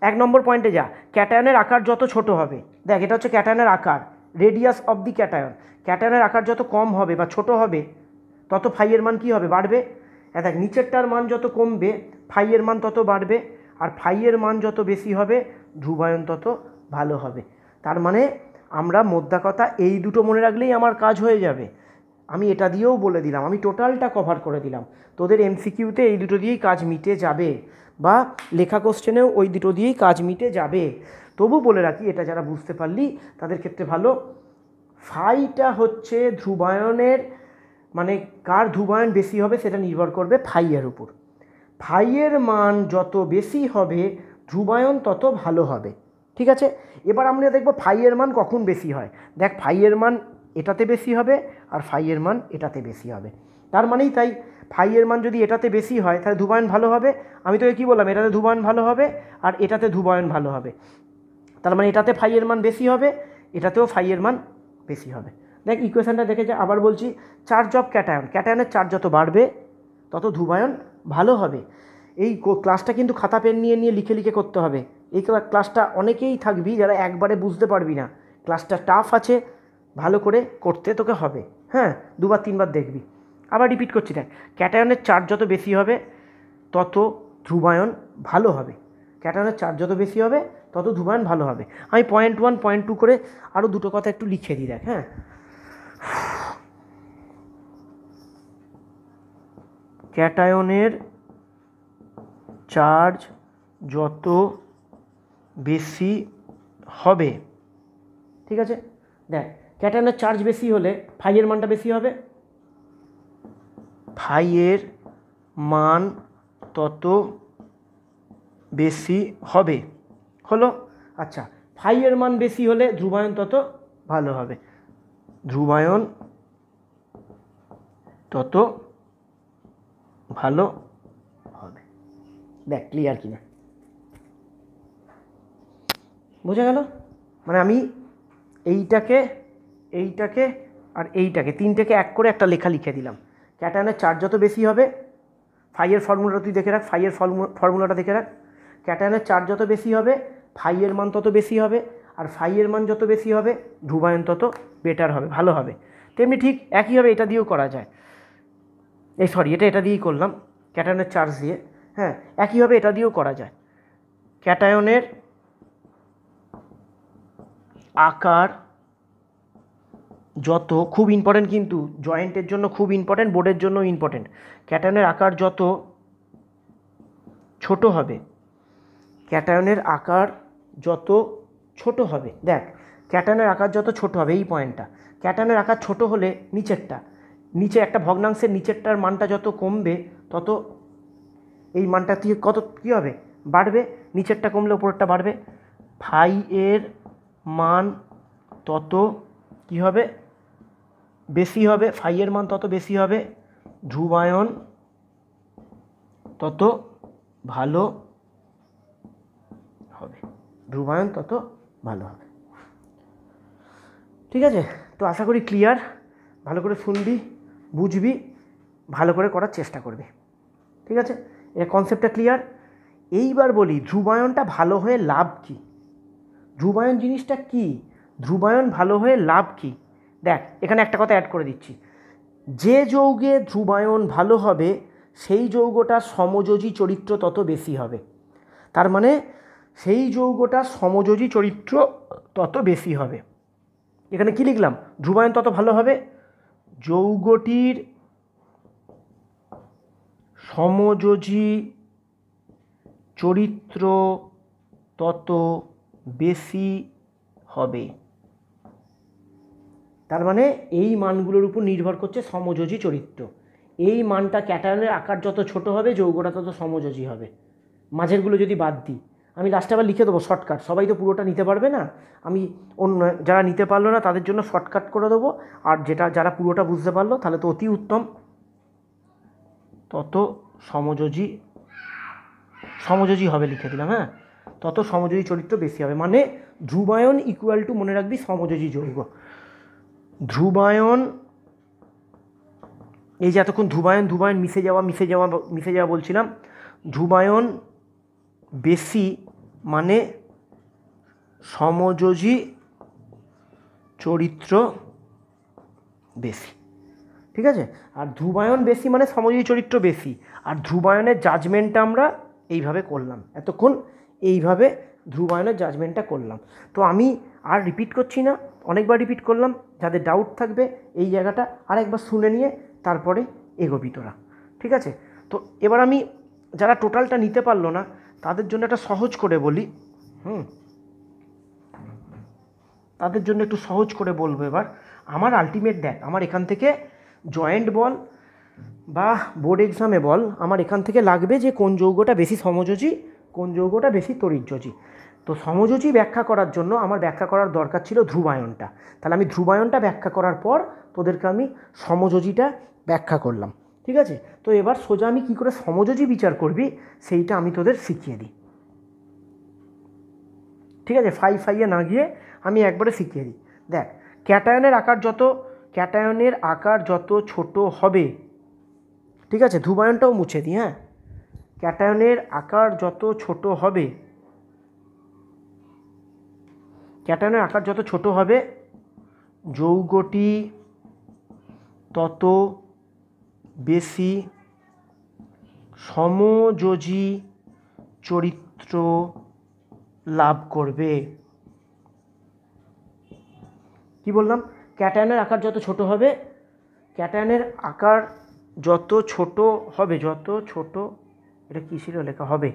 1 নম্বর পয়েন্টে যা, ক্যাটায়নের আকার যত ছোট হবে, দেখ এটা হচ্ছে ক্যাটায়নের আকার, রেডিয়াস অফ দি ক্যাটায়ন। ক্যাটায়নের আকার যত কম হবে বা ছোট হবে তত ফাই এর মান কী হবে, বাড়বে। দেখ নিচেরটার মান যত কমবে ফাই এর মান তত বাড়বে, আর ফাই এর মান যত বেশি হবে ধ্রুবায়ন তত ভালো হবে। তার মানে আমরা মোদ্দা কথা এই দুটো মনে রাখলেই আমার কাজ হয়ে যাবে। আমি এটা দিয়েও বলে দিলাম, আমি টোটালটা কভার করে দিলাম। তোদের এমসিকিউতে এই দুটো দিয়েই কাজ মিটে যাবে, বা লেখা কোশ্চেনেও ওই দুটো দিয়েই কাজ মিটে যাবে। তবু বলে রাখি, এটা যারা বুঝতে পারলি তাদের ক্ষেত্রে ভালো। ফাইটা হচ্ছে ধ্রুবায়নের, মানে কার ধ্রুবায়ন বেশি হবে সেটা নির্ভর করবে ফাই এর উপর। ফাই এর মান যত বেশি হবে ধ্রুবায়ন তত ভালো হবে। ঠিক আছে, এবার আমরা দেখব ফাই এর মান কখন বেশি হয়। দেখ ফাই এর মান এটাতে বেশি হবে আর ফাই এর মান এটাতে বেশি হবে। তার মানেই তাই, ফাই এর মান যদি এটাতে বেশি হয় তাহলে ধ্রুবায়ন ভালো হবে। আমি তোকে কী বললাম, এটাতে ধ্রুবায়ন ভালো হবে আর এটাতে ধ্রুবায়ন ভালো হবে। তার মানে এটাতে ফাই এর মান বেশি হবে, এটাতেও ফাই এর মান বেশি হবে। দেখ ইকুয়েশানটা দেখে যা, আবার বলছি, চার্জ অফ ক্যাটায়ন, ক্যাটায়নের চার্জ যত বাড়বে তত ধ্রুবায়ন ভালো হবে। এই ক্লাসটা কিন্তু খাতা পেন নিয়ে নিয়ে লিখে লিখে করতে হবে। এই ক্লাসটা অনেকেই থাকবি যারা একবারে বুঝতে পারবি না, ক্লাসটা টাফ আছে, ভালো করে করতে তোকে হবে। হ্যাঁ, 2বার 3বার দেখবি। আবার রিপিট করছি, দেখ ক্যাটায়নের চার্জ যত বেশি হবে তত ধ্রুবায়ন ভালো হবে, ক্যাটায়নের চার্জ যত বেশি হবে তত ধ্রুবায়ন ভালো হবে। আমি পয়েন্ট 1 পয়েন্ট 2 করে আরও দুটো কথা একটু লিখে দিই, দেখ। হ্যাঁ, ক্যাটায়নের চার্জ যত বেশি হবে, ঠিক আছে, দেখ ক্যাটায়নের চার্জ বেশি হলে ফাই এর মানটা বেশি হবে, ফাই এর মান তত বেশি হবে। হলো, আচ্ছা, ফাই এর মান বেশি হলে ধ্রুবায়ন তত ভালো হবে, ধ্রুবায়ন তত ভালো হবে। দেখ ক্লিয়ার কিনা, বোঝা গেল? মানে আমি এইটাকে আর এইটাকে তিনটেকে এক করে একটা লেখা লিখে দিলাম। ক্যাটায়নের চার্জ যত বেশি হবে, ফাই এর ফর্মুলাটা তুই দেখে রাখ, ফাই এর ফর্মুলাটা দেখে রাখ। ক্যাটায়নের চার্জ যত বেশি হবে ফাই এর মান তত বেশি হবে, আর ফাই এর মান যত বেশি হবে ধ্রুবায়ন তত বেটার হবে, ভালো হবে। তেমনি ঠিক একইভাবে এটা দিয়েও করা যায়। এটা দিয়েই করলাম, ক্যাটায়নের চার্জ দিয়ে। হ্যাঁ, একইভাবে এটা দিয়েও করা যায়। ক্যাটায়নের আকার যত, খুব ইম্পর্টেন্ট কিন্তু, জয়েন্টের জন্য খুব ইম্পর্টেন্ট, বোর্ডের জন্য ইম্পর্টেন্ট, ক্যাটায়নের আকার যত ছোট হবে, ক্যাটায়নের আকার যত ছোট হবে, দেখ ক্যাটায়নের আকার যত ছোট হবে, এই পয়েন্টটা, ক্যাটায়নের আকার ছোট হলে নিচে একটা ভগ্নাংশের নিচেরটার মানটা যত কমবে তত এই মানটা থেকে কত কী হবে, বাড়বে। নিচেরটা কমলে উপরেরটা বাড়বে। ফাই এর মান তত কী হবে, বেশি হবে, ফাই এর মান তত বেশি হবে, ধ্রুবায়ন তত ভালো হবে, ধ্রুবায়ন তত ভালো হবে। ঠিক আছে, তো আশা করি ক্লিয়ার। ভালো করে শুনবি, বুঝবি, ভালো করে করার চেষ্টা করবি। ঠিক আছে, এর কনসেপ্টটা ক্লিয়ার। এইবার বলি ধ্রুবায়নটা ভালো হয়ে লাভ কী, ধ্রুবায়ন জিনিসটা কী, ধ্রুবায়ন ভালো হয়ে লাভ কী। দেখ এখানে একটা কথা অ্যাড করে দিচ্ছি, যে যৌগে ধ্রুবায়ন ভালো হবে সেই যৌগটার সমযোজী চরিত্র তত বেশি হবে। তার মানে সেই যৌগটা সমযোজী চরিত্র তত বেশি হবে। এখানে কি লিখলাম? ধ্রুবায়ন তত ভালো হবে, যৌগটির সমযোজী চরিত্র তত বেশি হবে। তার মানে এই মানগুলোর উপর নির্ভর করছে সমযোজী চরিত্র। এই মানটা ক্যাটায়নের আকার যত ছোট হবে যৌগটা তত সমযোজী হবে। মাঝেরগুলো যদি বাদ দিই, আমি লাস্টে আবার লিখে দেবো শর্টকাট, সবাই তো পুরোটা নিতে পারবে না, আমি অন্য যারা নিতে পারলো না তাদের জন্য শর্টকাট করে দেবো, আর যারা পুরোটা বুঝতে পারলো তাহলে তো অতি উত্তম। তত সমযোজী হবে লিখে দিলাম, হ্যাঁ, তত সমযোজী চরিত্র বেশি হবে, মানে ধ্রুবায়ন ইকুয়াল টু, মনে রাখবি, সমযোজী যৌগ। ধ্রুবায়ন, এই যে এতক্ষণ ধ্রুবায়ন মিশে যাওয়া বলছিলাম, ধ্রুবায়ন বেশি মানে সমযোজী চরিত্র বেশি, ঠিক আছে? আর ধ্রুবায়ন বেশি মানে সমযোজী চরিত্র বেশি। আর ধ্রুবায়নের জাজমেন্টটা আমরা এইভাবে করলাম এতক্ষণ, এইভাবে ধ্রুবায়নের জাজমেন্টটা করলাম। তো আমি আর রিপিট করছি না, অনেকবার রিপিট করলাম, যাদের ডাউট থাকবে এই জায়গাটা আরেকবার শুনে নিয়ে তারপরে এগোবি তোরা, ঠিক আছে? তো এবার আমি যারা টোটালটা নিতে পারলো না তাদের জন্য একটা সহজ করে বলি, তাদের জন্য একটু সহজ করে বলবো এবার। আমার আলটিমেট দেখ, আমার এখান থেকে জয়েন্ট বল বা বোর্ড এক্সামে বল, আমার এখান থেকে লাগবে যে কোন যৌগটা বেশি সমযোজী, কোন যৌগটা বেশি তড়িৎযোজী। তো সমযোজী ব্যাখ্যা করার জন্য আমার ব্যাখ্যা করার দরকার ছিল ধ্রুবায়নটা, তাহলে আমি ধ্রুবায়নটা ব্যাখ্যা করার পর তোদেরকে আমি সমযোজীটা ব্যাখ্যা করলাম, ঠিক আছে? তো এবার সোজা আমি কী করে সমযোজী বিচার করবি সেইটা আমি তোদের শিখিয়ে দিই, ঠিক আছে? ফাইয়ে না গিয়ে আমি একবারে শিখিয়ে দিই। দেখ, ক্যাটায়নের আকার যত ছোট হবে, ঠিক আছে, ধ্রুবায়নটাও মুছে দিই, হ্যাঁ, ক্যাটায়নের আকার যত ছোট হবে যৌগটি তত বেশি সমযোজী চরিত্র লাভ করবে। কি বললাম? ক্যাটায়নের আকার যত ছোট হবে, এটা কী ছিল লেখা হবে,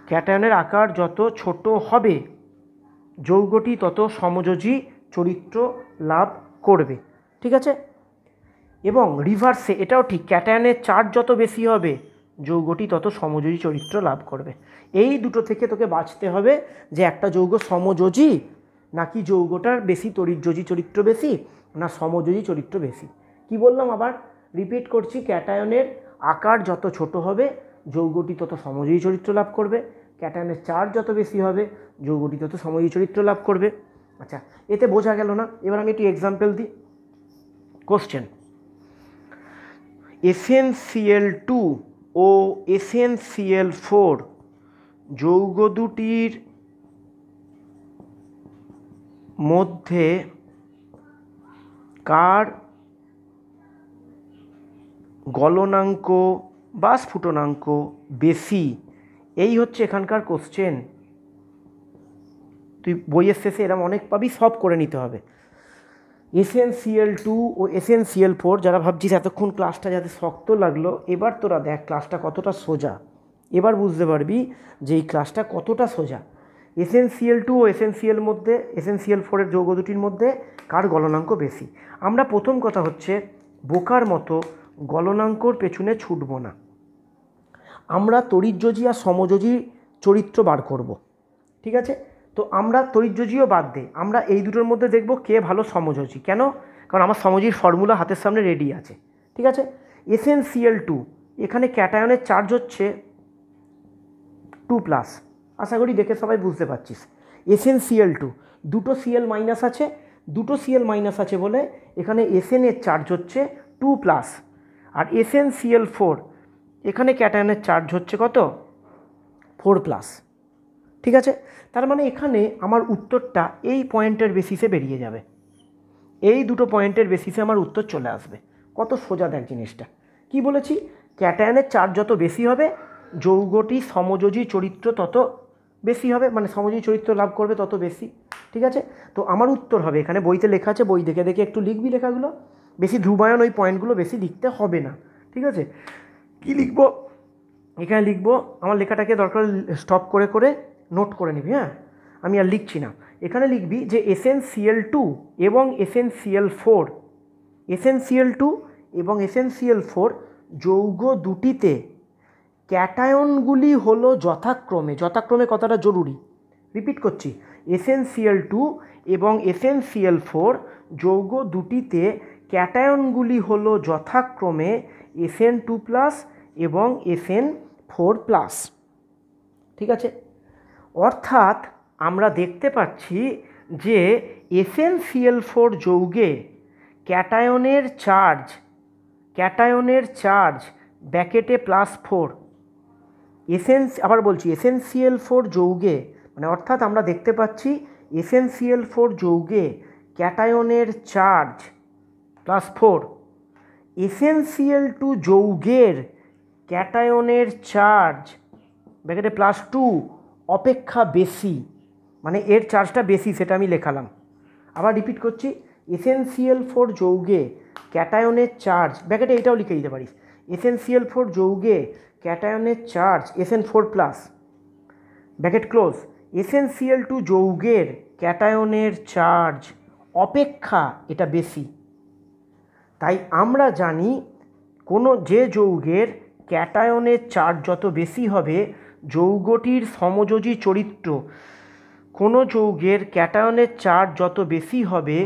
ক্যাটায়নের আকার যত ছোট হবে যৌগটি তত সমযোজী চরিত্র লাভ করবে, ঠিক আছে? এবং রিভার্সে এটাও ঠিক, ক্যাটায়নের চার্জ যত বেশি হবে যৌগটি তত সমযোজী চরিত্র লাভ করবে। এই দুটো থেকে তোকে বাঁচতে হবে যে একটা যৌগ সমযোজী নাকি যৌগটার বেশি তড়িৎযোজী চরিত্র বেশি না সমযোজী চরিত্র বেশি। কি বললাম আবার রিপিট করছি, ক্যাটায়নের আকার যত ছোট হবে যৌগটি তত সমযোজী চরিত্র লাভ করবে, ক্যাটায়নের চার্জ যত বেশি হবে যৌগটি তত সমযোজী চরিত্র লাভ করবে। আচ্ছা, এতে বোঝা গেল না? এবার আমি একটু এক্সাম্পল দিই। কোশ্চেন, SnCl2 ও SnCl4 যৌগ দুটির মধ্যে কার গলনাঙ্ক বা স্ফুটনাঙ্ক বেশি? এই হচ্ছে এখানকার কোশ্চেন। তুই বইয়ের শেষে এরকম অনেক পাবি, সব করে নিতে হবে। SnCl2 ও SnCl4, যারা ভাবছিস এতক্ষণ ক্লাসটা যাতে শক্ত লাগলো, এবার তোরা দেখ ক্লাসটা কতটা সোজা, এবার বুঝতে পারবি যে এই ক্লাসটা কতটা সোজা। SnCl2 ও SnCl4 এর যৌগ দুটির মধ্যে কার গলনাঙ্ক বেশি? আমরা প্রথম কথা হচ্ছে বোকার মতো গলনাঙ্কর পেছনে ছুটব না, আমরা তড়িৎযোজী আর সমযোজী চরিত্র বার করব, ঠিক আছে? তো আমরা তড়িৎযোজীও বাদ দিই, আমরা এই দুটোর মধ্যে দেখব কে ভালো সমযোজী। কেন? কারণ আমার সমযোজীর ফর্মুলা হাতের সামনে রেডি আছে, ঠিক আছে? SnCl2, এখানে ক্যাটায়নের চার্জ হচ্ছে 2+, আশা করি দেখে সবাই বুঝতে পারছিস। SnCl2 দুটো Cl মাইনাস আছে বলে এখানে Sn এর চার্জ হচ্ছে 2+, আর SnCl4 এখানে ক্যাটায়নের চার্জ হচ্ছে কত? 4+, ঠিক আছে? তার মানে এখানে আমার উত্তরটা এই পয়েন্টের বেসিসে বেরিয়ে যাবে, এই দুটো পয়েন্টের বেসিসে আমার উত্তর চলে আসবে। কত সোজা দেখ জিনিসটা। কি বলেছি? ক্যাটায়নের চার্জ যত বেশি হবে যৌগটি সমযোজী চরিত্র তত বেশি হবে, মানে সমযোজী চরিত্র লাভ করবে তত বেশি। ঠিক আছে, তো আমার উত্তর হবে, এখানে বইতে লেখা আছে, বই দেখে দেখে একটু লিখবি লেখাগুলো, বেশি ধ্রুবায়ন ওই পয়েন্টগুলো বেশি লিখতে হবে না। ঠিক আছে, কি লিখবো এখানে লিখবো, আমার লেখাটাকে দরকার স্টপ করে করে নোট করে নিবি। হ্যাঁ, আমি আর লিখছি না। এখানে লিখবি যে SnCl2 এবং SnCl4, SnCl2 এবং SnCl4 যৌগ দুটিতে ক্যাটায়নগুলি হলো যথাক্রমে, যথাক্রমে কথাটা জরুরি, রিপিট করছি, SnCl2 এবং SnCl4 যৌগ দুটিতে ক্যাটায়নগুলি হলো যথাক্রমে Sn2+ এবং Sn4+। ঠিক আছে, অর্থাৎ আমরা দেখতে পাচ্ছি যে SnCl4 যৌগে ক্যাটায়নের চার্জ ব্র্যাকেটে +4, আবার বলছি SnCl4 যৌগে, মানে অর্থাৎ আমরা দেখতে পাচ্ছি SnCl4 যৌগে ক্যাটায়নের চার্জ +4, SnCl2 যৌগের ক্যাটায়নের চার্জ ব্র্যাকেটে +2 অপেক্ষা বেশি, মানে এর চার্জটা বেশি, সেটা আমি লেখালাম। আবার রিপিট করছি, SnCl4 যৌগে ক্যাটায়নের চার্জ ব্র্যাকেটে এটাও লিখে দিতে পারিস, SnCl4 যৌগে ক্যাটায়নের charge Sn4+, bracket close, SnCl2 যৌগের ক্যাটায়নের চার্জ অপেক্ষা এটা বেশি। তাই আমরা জানি কোনো যে যৌগের ক্যাটায়নের চার্জ যত বেশি হবে যৌগটির সমযোজী চরিত্র, কোনো যৌগের ক্যাটায়নের চার্জ যত বেশি হবে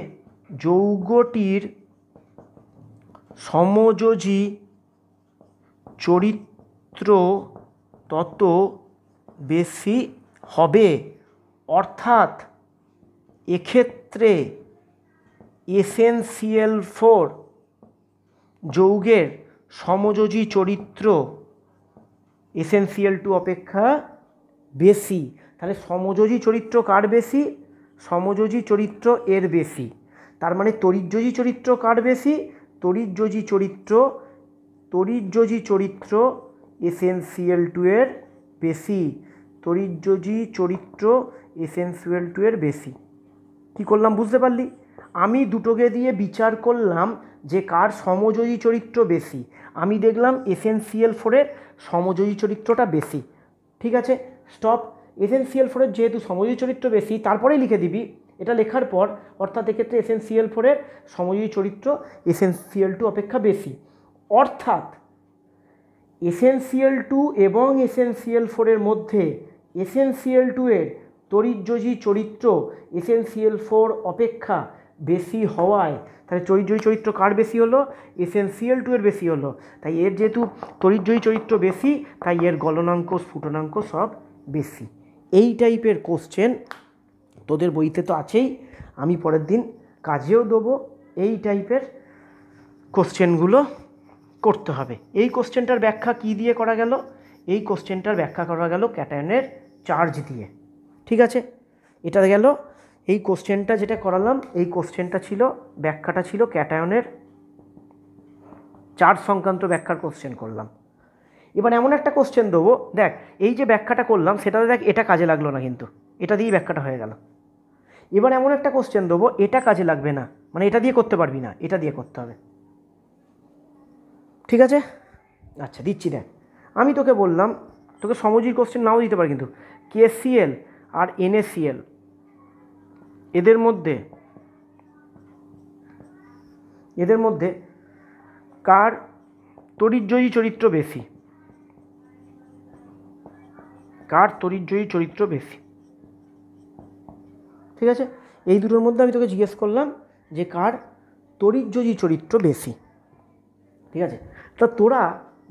যৌগটির সমযোজী চরিত্র তত বেশি হবে। অর্থাৎ এক্ষেত্রে SnCl4 যৌগের সমযোজী চরিত্র SnCl2 অপেক্ষা বেশি। তাহলে সমযোজী চরিত্র কার বেশি? সমযোজী চরিত্র এর বেশি। তার মানে তড়িৎযোজী চরিত্র কার বেশি? তড়িৎযোজী চরিত্র SnCl2 এর বেশি, তড়িৎযোজী চরিত্র SnCl2 এর বেশি। কী করলাম বুঝতে পারলি? আমি দুটোকে দিয়ে বিচার করলাম যে কার সমযোজী চরিত্র বেশি। আমি দেখলাম SnCl4 এর সমযোজী চরিত্রটা বেশি। ঠিক আছে, স্টপ। SnCl4 এর যেহেতু সমযোজী চরিত্র বেশি, তারপরেই লিখে দিবি এটা লেখার পর, অর্থাৎ এক্ষেত্রে SnCl4 এর সমযোজী চরিত্র SnCl2 অপেক্ষা বেশি। অর্থাৎ SnCl2 এবং SnCl4 এর মধ্যে SnCl2 এর তড়িৎযোজী চরিত্র SnCl4 অপেক্ষা বেশি হওয়ায়, তাহলে তড়িৎযোজী চরিত্র কার বেশি হলো? SnCl2 এর বেশি হলো। তাই এর যেহেতু তড়িৎযোজী চরিত্র বেশি, তাই এর গলনাঙ্ক স্ফুটনাঙ্ক সব বেশি। এই টাইপের কোশ্চেন তোদের বইতে তো আছেই, আমি পরের দিন কাজেও দেবো। এই টাইপের কোশ্চেনগুলো করতে হবে। এই কোশ্চেনটার ব্যাখ্যা কি দিয়ে করা গেল? এই কোশ্চেনটার ব্যাখ্যা করা গেল ক্যাটায়নের চার্জ দিয়ে। ঠিক আছে, এটা গেল এই কোশ্চেনটা যেটা করালাম, এই কোশ্চেনটা ছিল, ব্যাখ্যাটা ছিল ক্যাটায়নের চার্জ সংক্রান্ত ব্যাখ্যার কোশ্চেন করলাম। এবার এমন একটা কোশ্চেন দেবো, দেখ এই যে ব্যাখ্যাটা করলাম সেটাতে দেখ এটা কাজে লাগলো না, কিন্তু এটা দিয়েই ব্যাখ্যাটা হয়ে গেল। এবার এমন একটা কোশ্চেন দেবো, এটা কাজে লাগবে না, মানে এটা দিয়ে করতে পারবি না, এটা দিয়ে করতে হবে। ঠিক আছে, আচ্ছা দিচ্ছি। দেখ আমি তোকে বললাম, তোকে সমযোজী কোশ্চেন নাও দিতে পারি, কিন্তু KCl আর NaCl এদের মধ্যে কার তড়িৎযোজী চরিত্র বেশি? কার তড়িৎযোজী চরিত্র বেশি? ঠিক আছে, এই দুটোর মধ্যে আমি তোকে জিজ্ঞেস করলাম যে কার তড়িৎযোজী চরিত্র বেশি। ঠিক আছে, তো তোরা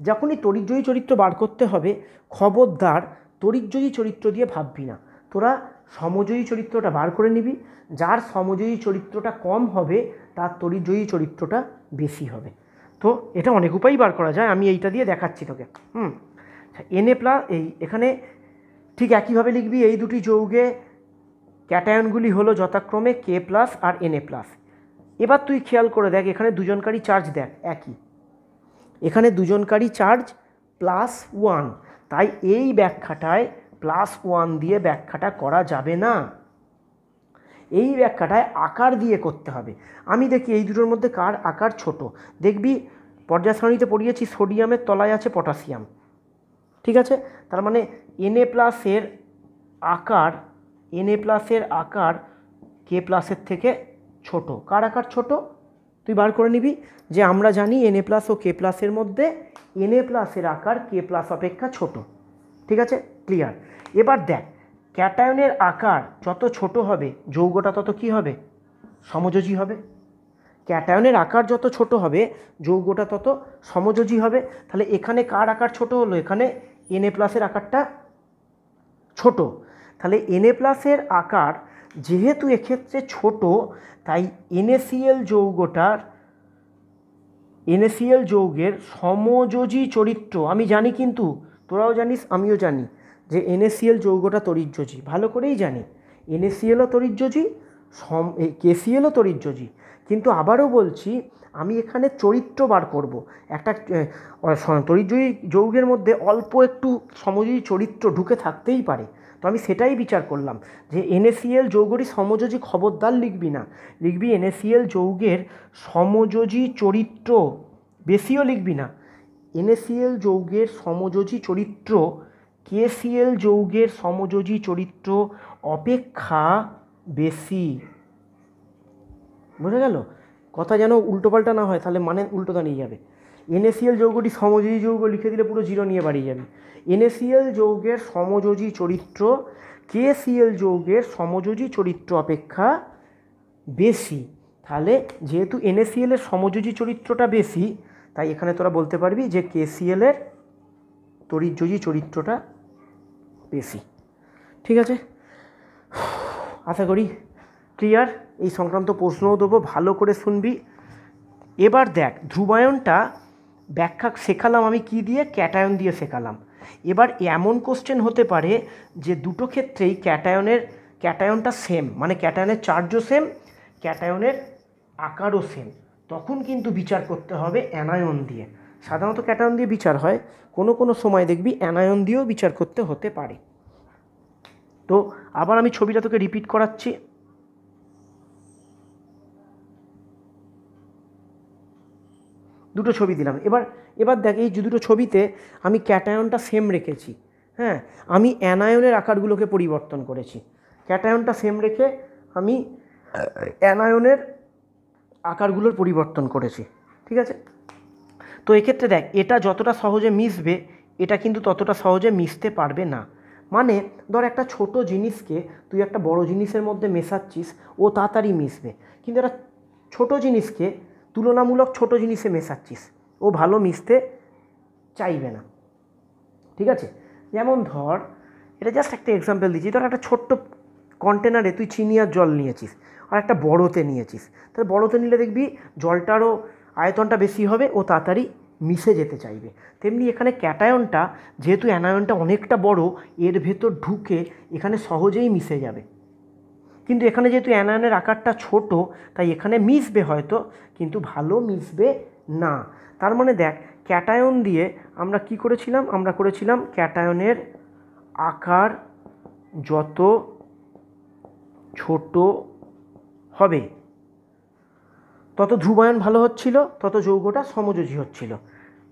যখনই তড়িৎযোজী চরিত্র বার করতে হবে, খবরদার তড়িৎযোজী চরিত্র দিয়ে ভাববি না, তোরা সমযোজী চরিত্রটা বার করে নিবি। যার সমযোজী চরিত্রটা কম হবে তার তড়িৎযোজী চরিত্রটা বেশি হবে। তো এটা অনেক উপায়ই বার করা যায়, আমি এইটা দিয়ে দেখাচ্ছি তোকে। Na+, এই এখানে ঠিক একইভাবে লিখবি, এই দুটি যৌগে ক্যাটায়নগুলি হলো যথাক্রমে K+ আর Na+। এবার তুই খেয়াল করে দেখ, এখানে দুজনকারী চার্জ দেখ একই, এখানে দুজনকারী চার্জ +1, তাই এই ব্যাখ্যাটায় +1 দিয়ে ব্যাখ্যাটা করা যাবে না, এই ব্যাখ্যাটায় আকার দিয়ে করতে হবে। আমি দেখি এই দুটোর মধ্যে কার আকার ছোট। দেখবি পর্যায় সারণীতে পড়িয়েছি সোডিয়ামের তলায় আছে পটাশিয়াম, ঠিক আছে? তার মানে Na+এর আকার Na+এর আকার K+এর থেকে ছোট। কার আকার ছোট তুই বার করে নিবি, যে আমরা জানি Na+ ও K+এর মধ্যে Na+এর আকার K+ অপেক্ষা ছোট, ঠিক আছে? ক্লিয়ার। এবার দেখ ক্যাটায়নের আকার যত ছোট হবে যৌগটা তত কি হবে? সমযোজী হবে। ক্যাটায়নের আকার যত ছোট হবে যৌগটা তত সমযোজী হবে। তাহলে এখানে কার আকার ছোট হলো? এখানে Na+এর আকারটা ছোট। তাহলে Na+এর আকার যেহেতু এক্ষেত্রে ছোট, তাই NaCl যৌগের সমযোজী চরিত্র, আমি জানি কিন্তু তোরাও জানিস আমিও জানি যে NaCl যৌগটা তড়িৎযোজী, ভালো করেই জানি। NaClও তড়িৎযোজী, KClও তড়িৎযোজী। কিন্তু আবারও বলছি, আমি এখানে চরিত্র বার করব। একটা তড়িৎযোজী যৌগের মধ্যে অল্প একটু সমযোজী চরিত্র ঢুকে থাকতেই পারে, তো আমি সেটাই বিচার করলাম যে NaCl যৌগটি সমযোজী, খবরদার লিখবি না, লিখবি NaCl যৌগের সমযোজী চরিত্র, বেশিও লিখবি না। NaCl যৌগের সমযোজী চরিত্র KCl যৌগের সমযোজী চরিত্র অপেক্ষা বেশি। বোঝা গেল? কথা যেন উল্টোপাল্টা না হয়, তাহলে মানে উল্টো দাঁড়িয়ে যাবে। NaCl যৌগটি সমযোজী যৌগ লিখে দিলে পুরো 0 নিয়ে বাড়িয়ে যাবে। NaCl যৌগের সমযোজী চরিত্র KCl যৌগের সমযোজী চরিত্র অপেক্ষা বেশি। তাহলে যেহেতু NaCl এর সমযোজী চরিত্রটা বেশি, তাই এখানে তোরা বলতে পারবি যে KCl এর তড়িৎযোজী চরিত্রটা বেশি। ঠিক আছে, আশা করি ক্লিয়ার। এই সংক্রান্ত প্রশ্নও দেবো, ভালো করে শুনবি। এবার দেখ ধ্রুবায়নটা ব্যাখ্যা শেখালাম আমি কি দিয়ে? ক্যাটায়ন দিয়ে শেখালাম। এবার এমন কোশ্চেন হতে পারে যে দুটো ক্ষেত্রেই ক্যাটায়নটা সেম, মানে ক্যাটায়নের চার্জও সেম, ক্যাটায়নের আকারও সেম, তখন কিন্তু বিচার করতে হবে অ্যানায়ন দিয়ে। সাধারণত ক্যাটায়ন দিয়ে বিচার হয়, কোনো কোনো সময় দেখবি অ্যানায়ন দিয়েও বিচার করতে হতে পারে। তো আবার আমি ছবিটা তোকে রিপিট করাচ্ছি। দুটো ছবি দিলাম। এবার দেখ এই দুটো ছবিতে আমি ক্যাটায়নটা সেম রেখেছি, হ্যাঁ, আমি অ্যানায়নের আকারগুলোকে পরিবর্তন করেছি। ক্যাটায়নটা সেম রেখে আমি অ্যানায়নের আকারগুলোর পরিবর্তন করেছি, ঠিক আছে? তো এক্ষেত্রে দেখ এটা যতটা সহজে মিশবে এটা কিন্তু ততটা সহজে মিশতে পারবে না। মানে ধর একটা ছোট জিনিসকে তুই একটা বড় জিনিসের মধ্যে মেশাচ্ছিস, ও তাড়াতাড়ি মিশবে, কিন্তু একটা ছোট জিনিসকে তুলনামূলক ছোট জিনিসে মেশাচ্ছিস, ও ভালো মিশতে চাইবে না, ঠিক আছে? যেমন ধর এটা জাস্ট একটা এক্সাম্পল দিচ্ছি, ধর একটা ছোট্ট কন্টেনারে তুই চিনি আর জল নিয়েছিস, আর একটা বড়োতে নিয়েছিস, তাহলে বড়োতে নিলে দেখবি জলটারও আয়তনটা বেশি হবে, ও তাড়াতাড়ি মিশে যেতে চাইবে। তেমনি এখানে ক্যাটায়নটা যেহেতু অ্যানায়নটা অনেকটা বড়, এর ভেতর ঢুকে এখানে সহজেই মিশে যাবে, কিন্তু এখানে যেহেতু অ্যানায়নের আকারটা ছোট, তাই এখানে মিশবে হয়তো, কিন্তু ভালো মিশবে না। তার মানে দেখ ক্যাটায়ন দিয়ে আমরা কি করেছিলাম? আমরা করেছিলাম ক্যাটায়নের আকার যত ছোট হবে তত ধ্রুবায়ন ভালো হচ্ছিল, তত যৌগটা সমযোজী হচ্ছিল,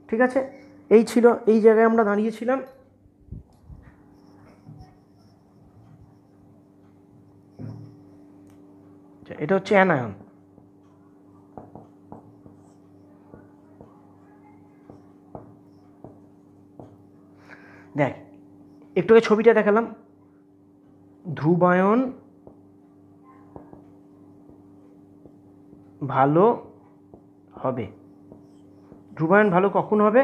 ঠিক আছে? এই ছিল, এই জায়গায় আমরা দাঁড়িয়েছিলাম। এটা হচ্ছে অ্যানায়ন। দেখ একটু আগে ছবিটা দেখালাম, ধ্রুবায়ন ভালো হবে। ধ্রুবায়ন ভালো কখন হবে?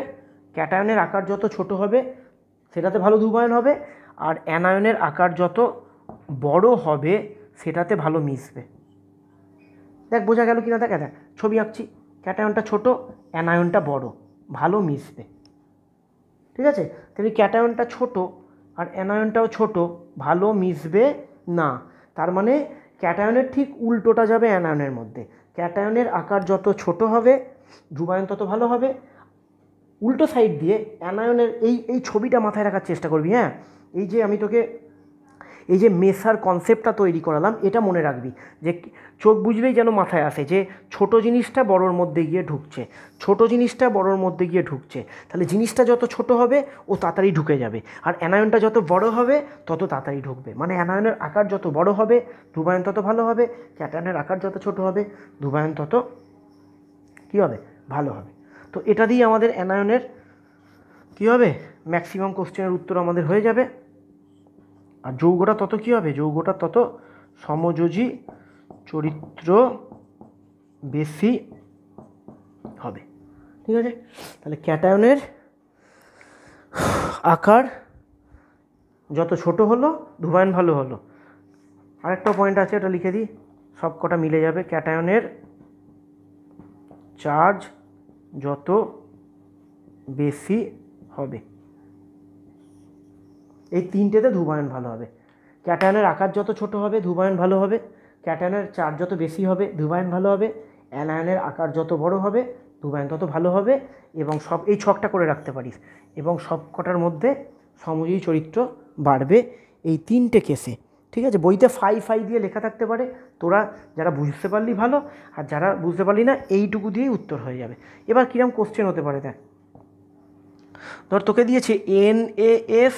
ক্যাটায়নের আকার যত ছোট হবে সেটাতে ভালো ধ্রুবায়ন হবে, আর অ্যানায়নের আকার যত বড় হবে সেটাতে ভালো মিশবে। দেখ বোঝা গেল কি না? দেখ ছবি আঁকছি, ক্যাটায়নটা ছোট, অ্যানায়নটা বড়, ভালো মিশবে, ঠিক আছে? তেমনি ক্যাটায়নটা ছোট আর অ্যানায়নটাও ছোট, ভালো মিশবে না। তার মানে ক্যাটায়নের ঠিক উল্টোটা যাবে অ্যানায়নের মধ্যে। ক্যাটায়নের আকার যত ছোট হবে ধ্রুবায়ন তত ভালো হবে, উল্টো সাইড দিয়ে অ্যানায়নের এই ছবিটা মাথায় রাখার চেষ্টা করবি। হ্যাঁ, এই যে আমি তোকে এই যে মেসার কনসেপ্টটা তৈরি করালাম, এটা মনে রাখবি যে চোখ বুঝলেই যেন মাথায় আসে যে ছোট জিনিসটা বড়োর মধ্যে গিয়ে ঢুকছে, ছোট জিনিসটা বড়োর মধ্যে গিয়ে ঢুকছে। তাহলে জিনিসটা যত ছোট হবে ও তাড়াতাড়ি ঢুকে যাবে, আর অ্যানায়নটা যত বড় হবে তত তাড়াতাড়ি ঢুকবে। মানে অ্যানায়নের আকার যত বড় হবে ধ্রুবায়ন তত ভালো হবে, ক্যাটায়নের আকার যত ছোট হবে ধ্রুবায়ন তত কী হবে, ভালো হবে। তো এটা দিয়ে আমাদের অ্যানায়নের কী হবে, ম্যাক্সিমাম কোশ্চেনের উত্তর আমাদের হয়ে যাবে। আর যৌগটা তত কী হবে, যৌগটা তত সমযোজী চরিত্র বেশি হবে। ঠিক আছে, তাহলে ক্যাটায়নের আকার যত ছোট হলো ধ্রুবায়ন ভালো হলো। আরেকটা পয়েন্ট আছে, ওটা লিখে দিই, সব কটা মিলে যাবে। ক্যাটায়নের চার্জ যত বেশি হবে, এই তিনটেতে ধ্রুবায়ন ভালো হবে। ক্যাটায়নের আকার যত ছোট হবে ধ্রুবায়ন ভালো হবে, ক্যাটায়নের চার্জ যত বেশি হবে ধ্রুবায়ন ভালো হবে, অ্যানায়নের আকার যত বড় হবে ধ্রুবায়ন তত ভালো হবে। এবং সব এই ছকটা করে রাখতে পারিস, এবং সব কটার মধ্যে সমযোজী চরিত্র বাড়বে এই তিনটে কেসে। ঠিক আছে, বইতে ফাই দিয়ে লেখা থাকতে পারে, তোরা যারা বুঝতে পারলি ভালো, আর যারা বুঝতে পারলি না এইটুকু দিয়েই উত্তর হয়ে যাবে। এবার কিরম কোশ্চেন হতে পারে দেখ, ধর তোকে দিয়েছে NaF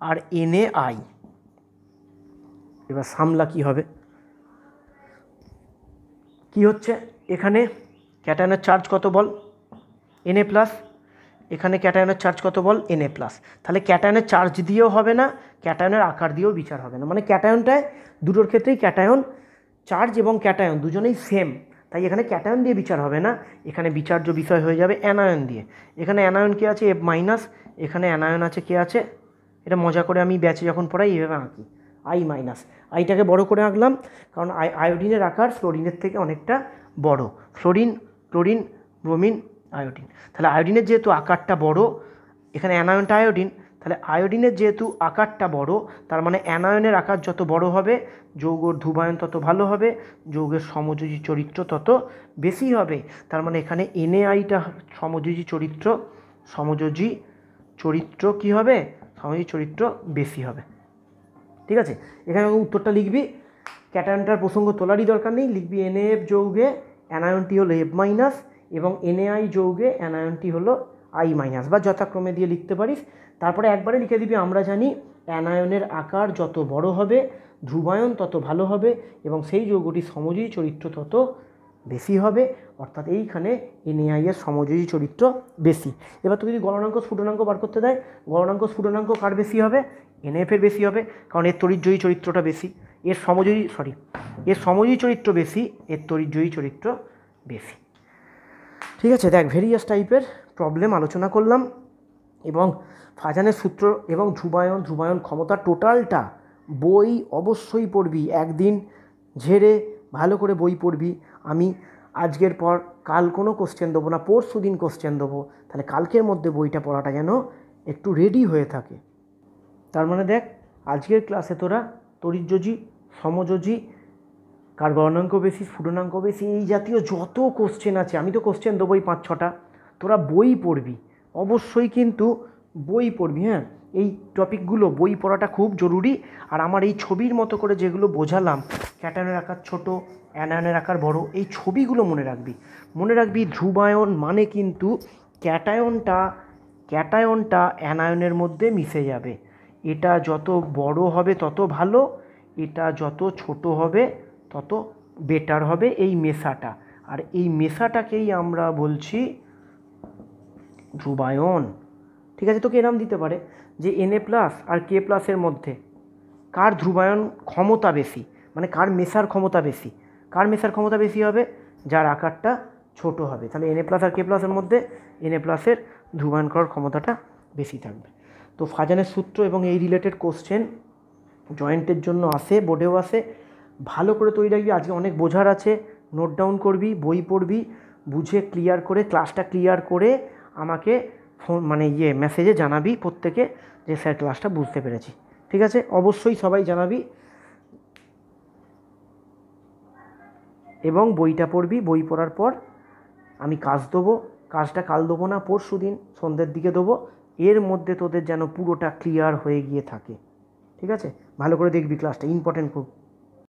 আর NaI, এবার সামলা কি হবে, কি হচ্ছে এখানে ক্যাটায়নের চার্জ কত বল, Na+, এখানে ক্যাটায়নের চার্জ কত বল, Na+। তাহলে ক্যাটায়নের চার্জ দিয়েও হবে না, ক্যাটায়নের আকার দিয়েও বিচার হবে না। মানে ক্যাটায়নটায় দুটোর ক্ষেত্রেই ক্যাটায়ন চার্জ এবং ক্যাটায়ন দুজনেই সেম, তাই এখানে ক্যাটায়ন দিয়ে বিচার হবে না, এখানে বিচার্য বিষয় হয়ে যাবে অ্যানায়ন দিয়ে। এখানে অ্যানায়ন কে আছে, F-, এখানে অ্যানায়ন আছে কে আছে, এটা মজা করে আমি ব্যাচে যখন পড়াই এইভাবে আঁকি, I-, আইটাকে বড় করে আঁকলাম কারণ আয়োডিনের আকার ফ্লোরিনের থেকে অনেকটা বড়। Fluorine, chlorine, bromine, iodine. তাহলে আয়োডিনের যেহেতু আকারটা বড়, এখানে অ্যানায়নটা আয়োডিন, তাহলে আয়োডিনের যেহেতু আকারটা বড়, তার মানে অ্যানায়নের আকার যত বড় হবে যৌগর ধ্রুবায়ন তত ভালো হবে, যৌগের সমযোজী চরিত্র তত বেশি হবে। তার মানে এখানে NaIটা সমযোজী চরিত্র কী হবে, সমযোজী চরিত্র বেশি হবে। ঠিক আছে, এখানে উত্তরটা লিখবি, ক্যাটায়নটার প্রসঙ্গ তোলারই দরকার নেই, লিখবি NaF যৌগে অ্যানায়নটি হলো F-, এবং NaI যৌগে অ্যানায়নটি হলো I-, বা যথাক্রমে দিয়ে লিখতে পারিস। তারপরে একবারে লিখে দিবি, আমরা জানি অ্যানায়নের আকার যত বড় হবে ধ্রুবায়ন তত ভালো হবে, এবং সেই যৌগটির সমযোজী চরিত্র তত বেশি হবে, অর্থাৎ এইখানে NaI এর সমযোজী চরিত্র বেশি। এবার তুই যদি গলনাঙ্ক স্ফুটনাঙ্ক বার করতে দেয়, গলনাঙ্ক স্ফুটনাঙ্ক কার বেশি হবে, NaF এর বেশি হবে, কারণ এর তড়িৎজয়ী চরিত্রটা বেশি, এর সমযোজী চরিত্র বেশি, এর তড়িৎজয়ী চরিত্র বেশি। ঠিক আছে, দেখ ভেরিয়াস টাইপের প্রবলেম আলোচনা করলাম, এবং ফাজানের সূত্র এবং ধ্রুবায়ন ক্ষমতা টোটালটা বই অবশ্যই পড়বি, একদিন ঝেড়ে ভালো করে বই পড়বি। আমি আজকের পর কাল কোনো কোশ্চেন দেবো না, পরশু দিন কোশ্চেন দেবো, তাহলে কালকের মধ্যে বইটা পড়াটা যেন একটু রেডি হয়ে থাকে। তার মানে দেখ আজকের ক্লাসে তোরা তড়িৎযোজী, সমযোজী, কার গলনাঙ্ক বেশি, স্ফুটনাঙ্ক বেশি, এই জাতীয় যত কোশ্চেন আছে, আমি তো কোশ্চেন দেবোই 5-6টা, তোরা বই পড়বি অবশ্যই, কিন্তু বই পড়বি। হ্যাঁ, এই টপিকগুলো বই পড়াটা খুব জরুরি। আর আমার এই ছবির মতো করে যেগুলো বোঝালাম, ক্যাটায়নের আকার ছোট, অ্যানায়নের আকার বড়, এই ছবিগুলো মনে রাখবি। ধ্রুবায়ন মানে কিন্তু ক্যাটায়নটা অ্যানায়নের মধ্যে মিশে যাবে, এটা যত বড় হবে তত ভালো, এটা যত ছোট হবে তত বেটার হবে এই মেশাটা, আর এই মেশাটাকেই আমরা বলছি ধ্রুবায়ন। ঠিক আছে, তোকে এরম দিতে পারে যে Na+ আর K+ এর মধ্যে কার ধ্রুবায়ন ক্ষমতা বেশি, মানে কার মেশার ক্ষমতা বেশি হবে, যার আকারটা ছোট হবে। তাহলে Na+ আর K+ এর মধ্যে Na+ এর ধ্রুবায়ন করার ক্ষমতাটা বেশি থাকবে। তো ফাজানের সূত্র এবং এই রিলেটেড কোশ্চেন জয়েন্টের জন্য আসে, বোর্ডেও আসে, ভালো করে তৈরি রাখবি। আজকে অনেক বোঝার আছে, নোট ডাউন করবি, বই পড়বি, বুঝে ক্লিয়ার করে ক্লাসটা ক্লিয়ার করে আমাকে ফোন মেসেজে জানাবি প্রত্যেকে যে স্যার ক্লাসটা বুঝতে পেরেছি। ঠিক আছে, অবশ্যই সবাই জানাবি, এবং বইটা পড়বি। বই পড়ার পর আমি কাজ দেবো, কাজটা কাল দেবো না, পরশু দিন সন্ধ্যের দিকে দেবো। এর মধ্যে তোদের যেন পুরোটা ক্লিয়ার হয়ে গিয়ে থাকে, ঠিক আছে? ভালো করে দেখবি ক্লাসটা, ইম্পর্টেন্ট খুব।